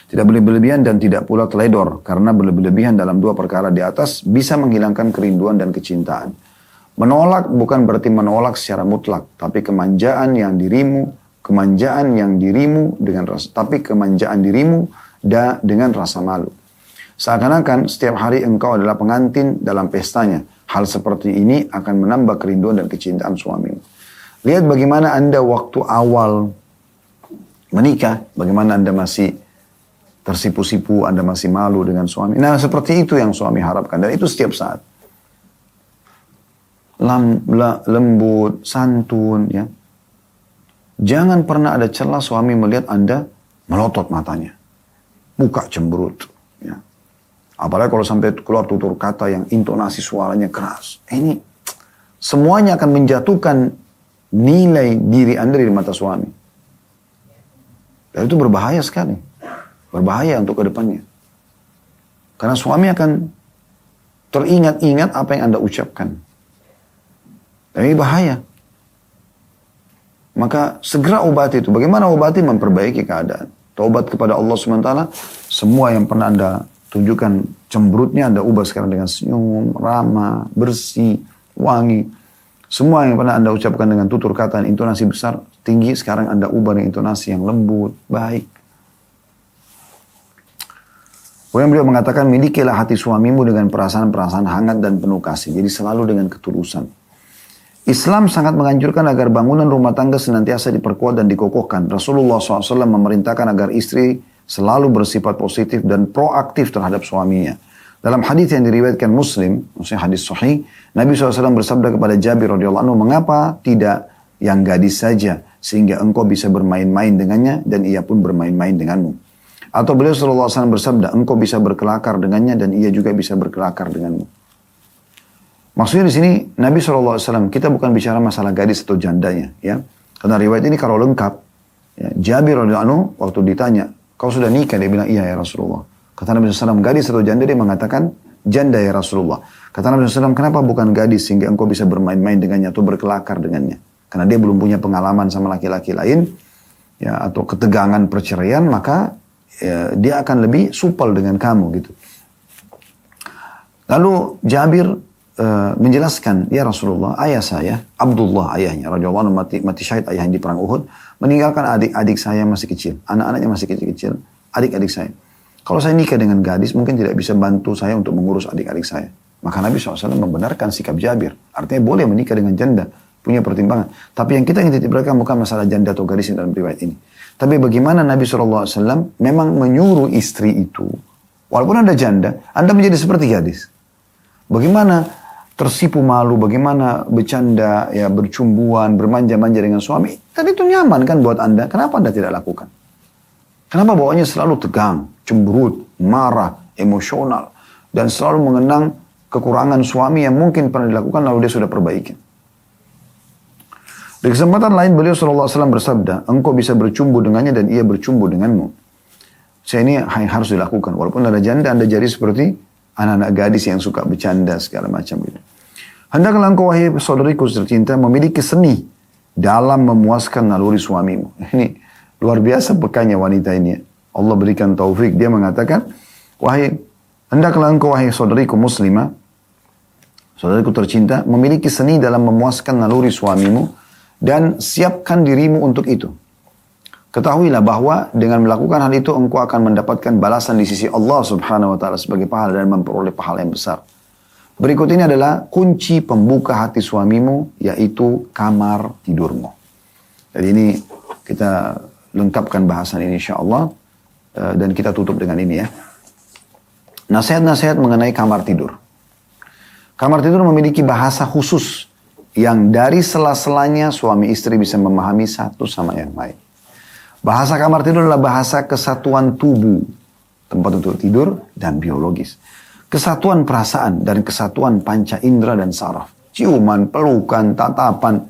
Tidak boleh berlebihan dan tidak pula teledor. Karena berlebihan dalam dua perkara di atas bisa menghilangkan kerinduan dan kecintaan. Menolak bukan berarti menolak secara mutlak, tapi kemanjaan yang dirimu dengan rasa malu. Seakan-akan setiap hari engkau adalah pengantin dalam pestanya. Hal seperti ini akan menambah kerinduan dan kecintaan suamimu. Lihat bagaimana Anda waktu awal menikah, bagaimana Anda masih tersipu-sipu, Anda masih malu dengan suami. Nah, seperti itu yang suami harapkan, dan itu setiap saat. Lembut, santun, ya. Jangan pernah ada celah suami melihat Anda melotot matanya. Muka cemberut, ya. Apalagi kalau sampai keluar tutur kata yang intonasi suaranya keras. Ini semuanya akan menjatuhkan nilai diri Anda di mata suami. Dan itu berbahaya sekali. Berbahaya untuk kedepannya. Karena suami akan teringat-ingat apa yang Anda ucapkan. Dan ini bahaya. Maka segera obati itu. Bagaimana obati? Memperbaiki keadaan. Taubat kepada Allah SWT. Semua yang pernah Anda tunjukkan cemberutnya, Anda ubah sekarang dengan senyum, ramah, bersih, wangi. Semua yang pernah Anda ucapkan dengan tutur kata dan intonasi besar, tinggi, sekarang Anda ubah dengan intonasi yang lembut, baik. Kemudian beliau mengatakan, milikilah hati suamimu dengan perasaan-perasaan hangat dan penuh kasih. Jadi selalu dengan ketulusan. Islam sangat menganjurkan agar bangunan rumah tangga senantiasa diperkuat dan dikokohkan. Rasulullah SAW memerintahkan agar istri selalu bersifat positif dan proaktif terhadap suaminya. Dalam hadis yang diriwayatkan Muslim, maksudnya hadis sahih, Nabi SAW bersabda kepada Jabir radhiyallahu anhu, mengapa tidak yang gadis saja sehingga engkau bisa bermain-main dengannya dan ia pun bermain-main denganmu. Atau beliau SAW bersabda, engkau bisa berkelakar dengannya dan ia juga bisa berkelakar denganmu. Maksudnya di sini Nabi SAW, kita bukan bicara masalah gadis atau jandanya, ya. Karena riwayat ini kalau lengkap, ya, Jabir radhiyallahu anhu waktu ditanya, kau sudah nikah? Dia bilang, iya ya Rasulullah. Kata Nabi SAW, gadis atau janda? Dia mengatakan, janda ya Rasulullah. Kata Nabi SAW, kenapa bukan gadis sehingga engkau bisa bermain-main dengannya atau berkelakar dengannya? Karena dia belum punya pengalaman sama laki-laki lain, ya, atau ketegangan perceraian, maka ya, dia akan lebih supel dengan kamu gitu. Lalu Jabir menjelaskan, ya Rasulullah, ayah saya, Abdullah ayahnya, radhiyallahu anhu, mati syahid ayahnya di perang Uhud, meninggalkan adik-adik saya masih kecil, anak-anaknya masih kecil-kecil, adik-adik saya. Kalau saya nikah dengan gadis, mungkin tidak bisa bantu saya untuk mengurus adik-adik saya. Maka Nabi SAW membenarkan sikap Jabir. Artinya boleh menikah dengan janda, punya pertimbangan. Tapi yang kita ingin titik-beratkan bukan masalah janda atau gadis dalam riwayat ini. Tapi bagaimana Nabi SAW memang menyuruh istri itu, walaupun Anda janda, Anda menjadi seperti gadis. Bagaimana tersipu malu, bagaimana bercanda, ya, bercumbuan, bermanja-manja dengan suami. Tadi itu nyaman kan buat Anda, kenapa Anda tidak lakukan? Kenapa bawaannya selalu tegang, cemberut, marah, emosional, dan selalu mengenang kekurangan suami yang mungkin pernah dilakukan lalu dia sudah perbaiki. Di kesempatan lain beliau SAW bersabda, engkau bisa bercumbu dengannya dan ia bercumbu denganmu. Saya ini harus dilakukan. Walaupun ada janda, Anda jadi seperti anak-anak gadis yang suka bercanda segala macam gitu. Hendaklah engkau wahai saudariku tercinta memiliki seni dalam memuaskan naluri suamimu. Ini luar biasa pekanya wanita ini. Allah berikan taufik. Dia mengatakan, hendaklah engkau wahai saudariku muslimah, saudariku tercinta, memiliki seni dalam memuaskan naluri suamimu dan siapkan dirimu untuk itu. Ketahuilah bahwa dengan melakukan hal itu engkau akan mendapatkan balasan di sisi Allah Subhanahu wa taala sebagai pahala dan memperoleh pahala yang besar. Berikut ini adalah kunci pembuka hati suamimu, yaitu kamar tidurmu. Jadi ini kita lengkapkan bahasan ini insyaallah dan kita tutup dengan ini ya. Nasihat-nasihat mengenai kamar tidur. Kamar tidur memiliki bahasa khusus yang dari sela-selanya suami istri bisa memahami satu sama yang lain. Bahasa kamar tidur adalah bahasa kesatuan tubuh, tempat untuk tidur dan biologis. Kesatuan perasaan dan kesatuan panca indera dan saraf. Ciuman, pelukan, tatapan.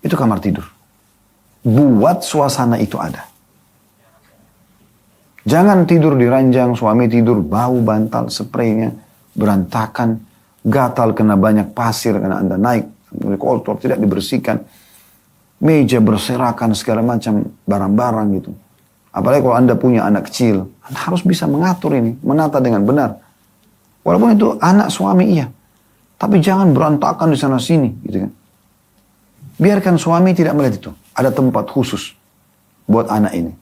Itu kamar tidur. Buat suasana itu ada. Jangan tidur di ranjang, suami tidur bau bantal, spraynya berantakan, gatal kena banyak pasir karena Anda naik, kotor, tidak dibersihkan. Meja berserakan segala macam barang-barang gitu. Apalagi kalau Anda punya anak kecil, Anda harus bisa mengatur ini, menata dengan benar. Walaupun itu anak suami iya. Tapi jangan berantakan di sana sini, gitu kan. Biarkan suami tidak melihat itu. Ada tempat khusus buat anak ini.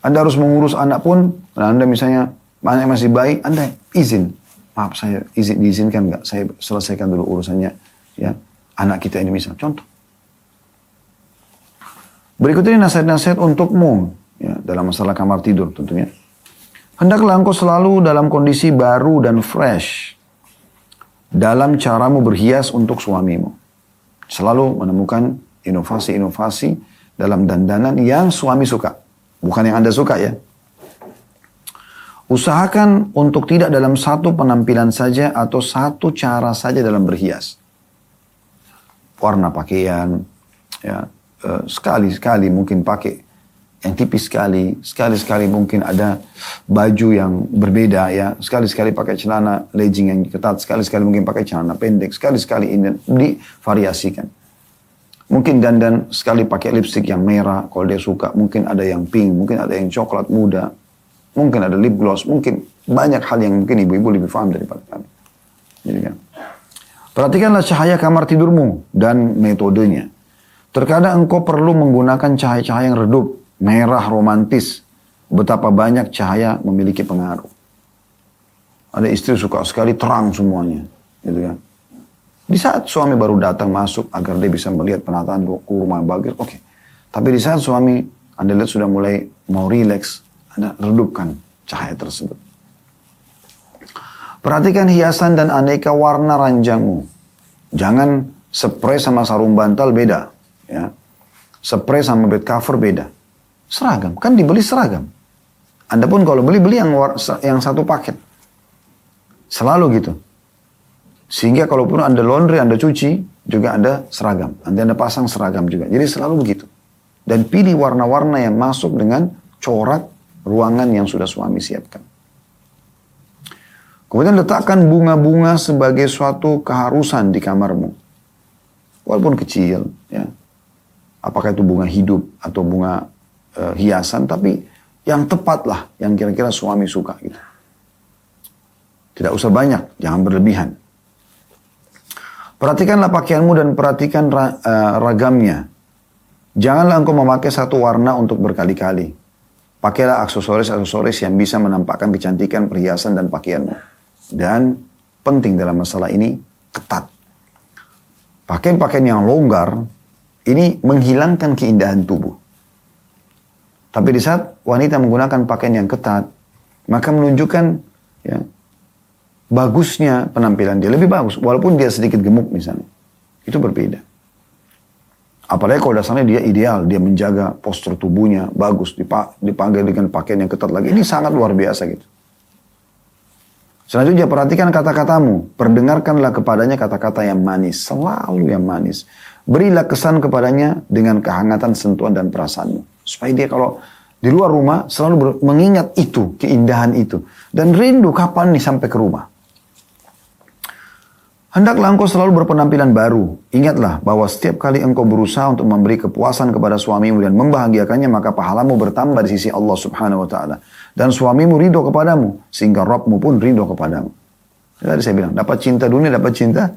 Anda harus mengurus anak pun, Anda misalnya anak masih bayi, Anda izin. Maaf, saya diizinkan nggak? Saya selesaikan dulu urusannya, ya. Anak kita ini misalnya, contoh. Berikut ini nasihat-nasihat untukmu, ya, dalam masalah kamar tidur tentunya. Hendaklah engkau selalu dalam kondisi baru dan fresh dalam caramu berhias untuk suamimu. Selalu menemukan inovasi-inovasi dalam dandanan yang suami suka. Bukan yang Anda suka, ya. Usahakan untuk tidak dalam satu penampilan saja atau satu cara saja dalam berhias. Warna pakaian, ya, sekali-sekali mungkin pakai yang tipis sekali-sekali mungkin ada baju yang berbeda, ya, sekali-sekali pakai celana legging yang ketat, sekali-sekali mungkin pakai celana pendek, sekali-sekali ini divariasikan. Mungkin dandan sekali pakai lipstick yang merah kalau dia suka, mungkin ada yang pink, mungkin ada yang coklat muda, mungkin ada lip gloss, mungkin banyak hal yang mungkin ibu-ibu lebih paham daripada kami. Jadi kan, perhatikanlah cahaya kamar tidurmu dan metodenya. Terkadang engkau perlu menggunakan cahaya-cahaya yang redup, merah romantis. Betapa banyak cahaya memiliki pengaruh. Ada istri suka sekali terang semuanya, gitu kan. Di saat suami baru datang masuk agar dia bisa melihat penataan rumah bagus, oke. Tapi di saat suami Anda lihat sudah mulai mau rileks, Anda redupkan cahaya tersebut. Perhatikan hiasan dan aneka warna ranjangmu. Jangan spray sama sarung bantal beda, ya. Spray sama bed cover beda. Seragam, kan dibeli seragam. Anda pun kalau beli yang satu paket. Selalu gitu. Sehingga kalaupun Anda laundry, Anda cuci, juga Anda seragam. Nanti Anda pasang seragam juga. Jadi selalu begitu. Dan pilih warna-warna yang masuk dengan corak ruangan yang sudah suami siapkan. Kemudian letakkan bunga-bunga sebagai suatu keharusan di kamarmu. Walaupun kecil, ya. Apakah itu bunga hidup atau bunga hiasan, tapi yang tepat lah, yang kira-kira suami suka gitu. Tidak usah banyak, jangan berlebihan. Perhatikanlah pakaianmu dan perhatikan ragamnya. Janganlah engkau memakai satu warna untuk berkali-kali. Pakailah aksesoris-aksesoris yang bisa menampakkan kecantikan perhiasan dan pakaianmu. Dan penting dalam masalah ini, ketat. Pakaian-pakaian yang longgar, ini menghilangkan keindahan tubuh. Tapi di saat wanita menggunakan pakaian yang ketat, maka menunjukkan, ya, bagusnya penampilan dia. Lebih bagus, walaupun dia sedikit gemuk misalnya. Itu berbeda. Apalagi kalau dasarnya dia ideal, dia menjaga postur tubuhnya, bagus, dipanggil dengan pakaian yang ketat lagi. Ini sangat luar biasa gitu. Selanjutnya perhatikan kata-katamu. Perdengarkanlah kepadanya kata-kata yang manis. Selalu yang manis. Berilah kesan kepadanya dengan kehangatan sentuhan dan perasaanmu. Supaya dia kalau di luar rumah selalu mengingat itu, keindahan itu. Dan rindu kapan nih sampai ke rumah. Hendaklah engkau selalu berpenampilan baru. Ingatlah bahwa setiap kali engkau berusaha untuk memberi kepuasan kepada suamimu dan membahagiakannya, maka pahalamu bertambah di sisi Allah Subhanahu wa Ta'ala. Dan suamimu ridho kepadamu, sehingga Rabbmu pun ridho kepadamu. Tadi saya bilang, dapat cinta dunia, dapat cinta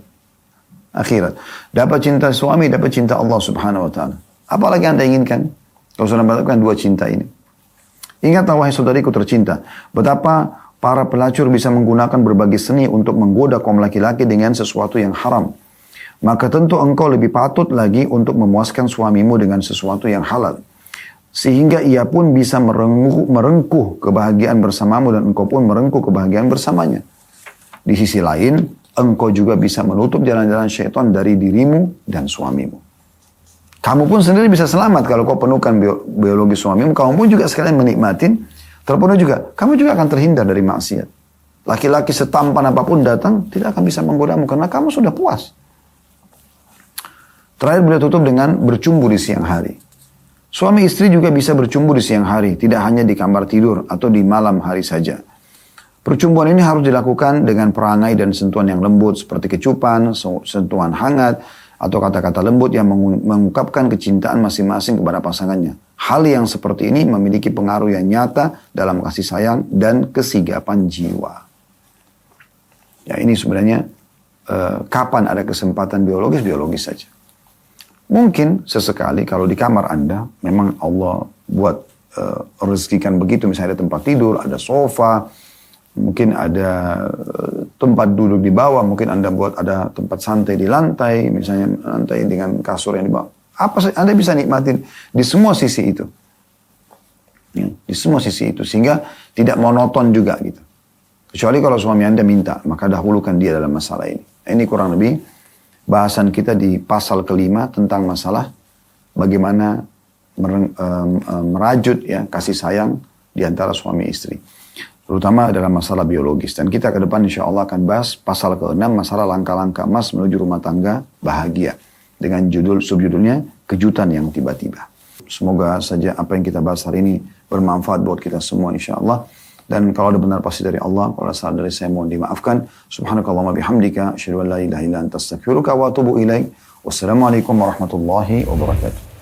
akhirat. Dapat cinta suami, dapat cinta Allah Subhanahu wa Ta'ala. Apalagi Anda inginkan? Kalau sudah mendapatkan dua cinta ini. Ingatlah wahai saudariku tercinta, betapa para pelacur bisa menggunakan berbagai seni untuk menggoda kaum laki-laki dengan sesuatu yang haram. Maka tentu engkau lebih patut lagi untuk memuaskan suamimu dengan sesuatu yang halal. Sehingga ia pun bisa merengkuh kebahagiaan bersamamu dan engkau pun merengkuh kebahagiaan bersamanya. Di sisi lain, engkau juga bisa menutup jalan-jalan syaitan dari dirimu dan suamimu. Kamu pun sendiri bisa selamat kalau kau penuhkan biologi suamimu. Kamu pun juga sekalian menikmatin, terpenuh juga. Kamu juga akan terhindar dari maksiat. Laki-laki setampan apapun datang, tidak akan bisa menggodamu karena kamu sudah puas. Terakhir beliau tutup dengan bercumbu di siang hari. Suami istri juga bisa bercumbu di siang hari, tidak hanya di kamar tidur atau di malam hari saja. Percumbuan ini harus dilakukan dengan perangai dan sentuhan yang lembut seperti kecupan, sentuhan hangat, atau kata-kata lembut yang mengungkapkan kecintaan masing-masing kepada pasangannya. Hal yang seperti ini memiliki pengaruh yang nyata dalam kasih sayang dan kesigapan jiwa. Ya, ini sebenarnya kapan ada kesempatan biologis saja. Mungkin sesekali kalau di kamar Anda memang Allah buat rezekikan begitu, misalnya ada tempat tidur, ada sofa, mungkin ada tempat duduk di bawah, mungkin Anda buat ada tempat santai di lantai, misalnya lantai dengan kasur yang di bawah. Apa Anda bisa nikmatin di semua sisi itu. Ya, di semua sisi itu, sehingga tidak monoton juga gitu. Kecuali kalau suami Anda minta, maka dahulukan dia dalam masalah ini. Ini kurang lebih bahasan kita di pasal kelima tentang masalah bagaimana merajut ya kasih sayang di antara suami istri. Terutama dalam masalah biologis. Dan kita ke depan insya Allah akan bahas pasal ke-6, masalah langkah-langkah emas menuju rumah tangga bahagia. Dengan subjudulnya, kejutan yang tiba-tiba. Semoga saja apa yang kita bahas hari ini bermanfaat buat kita semua insya Allah. Dan kalau ada benar pasti dari Allah, kalau salah dari saya mohon dimaafkan. Subhanakallahumma bihamdika, asyhadu an la ilaha illa anta astaghfiruka wa atubu ilaik. Wassalamualaikum warahmatullahi wabarakatuh.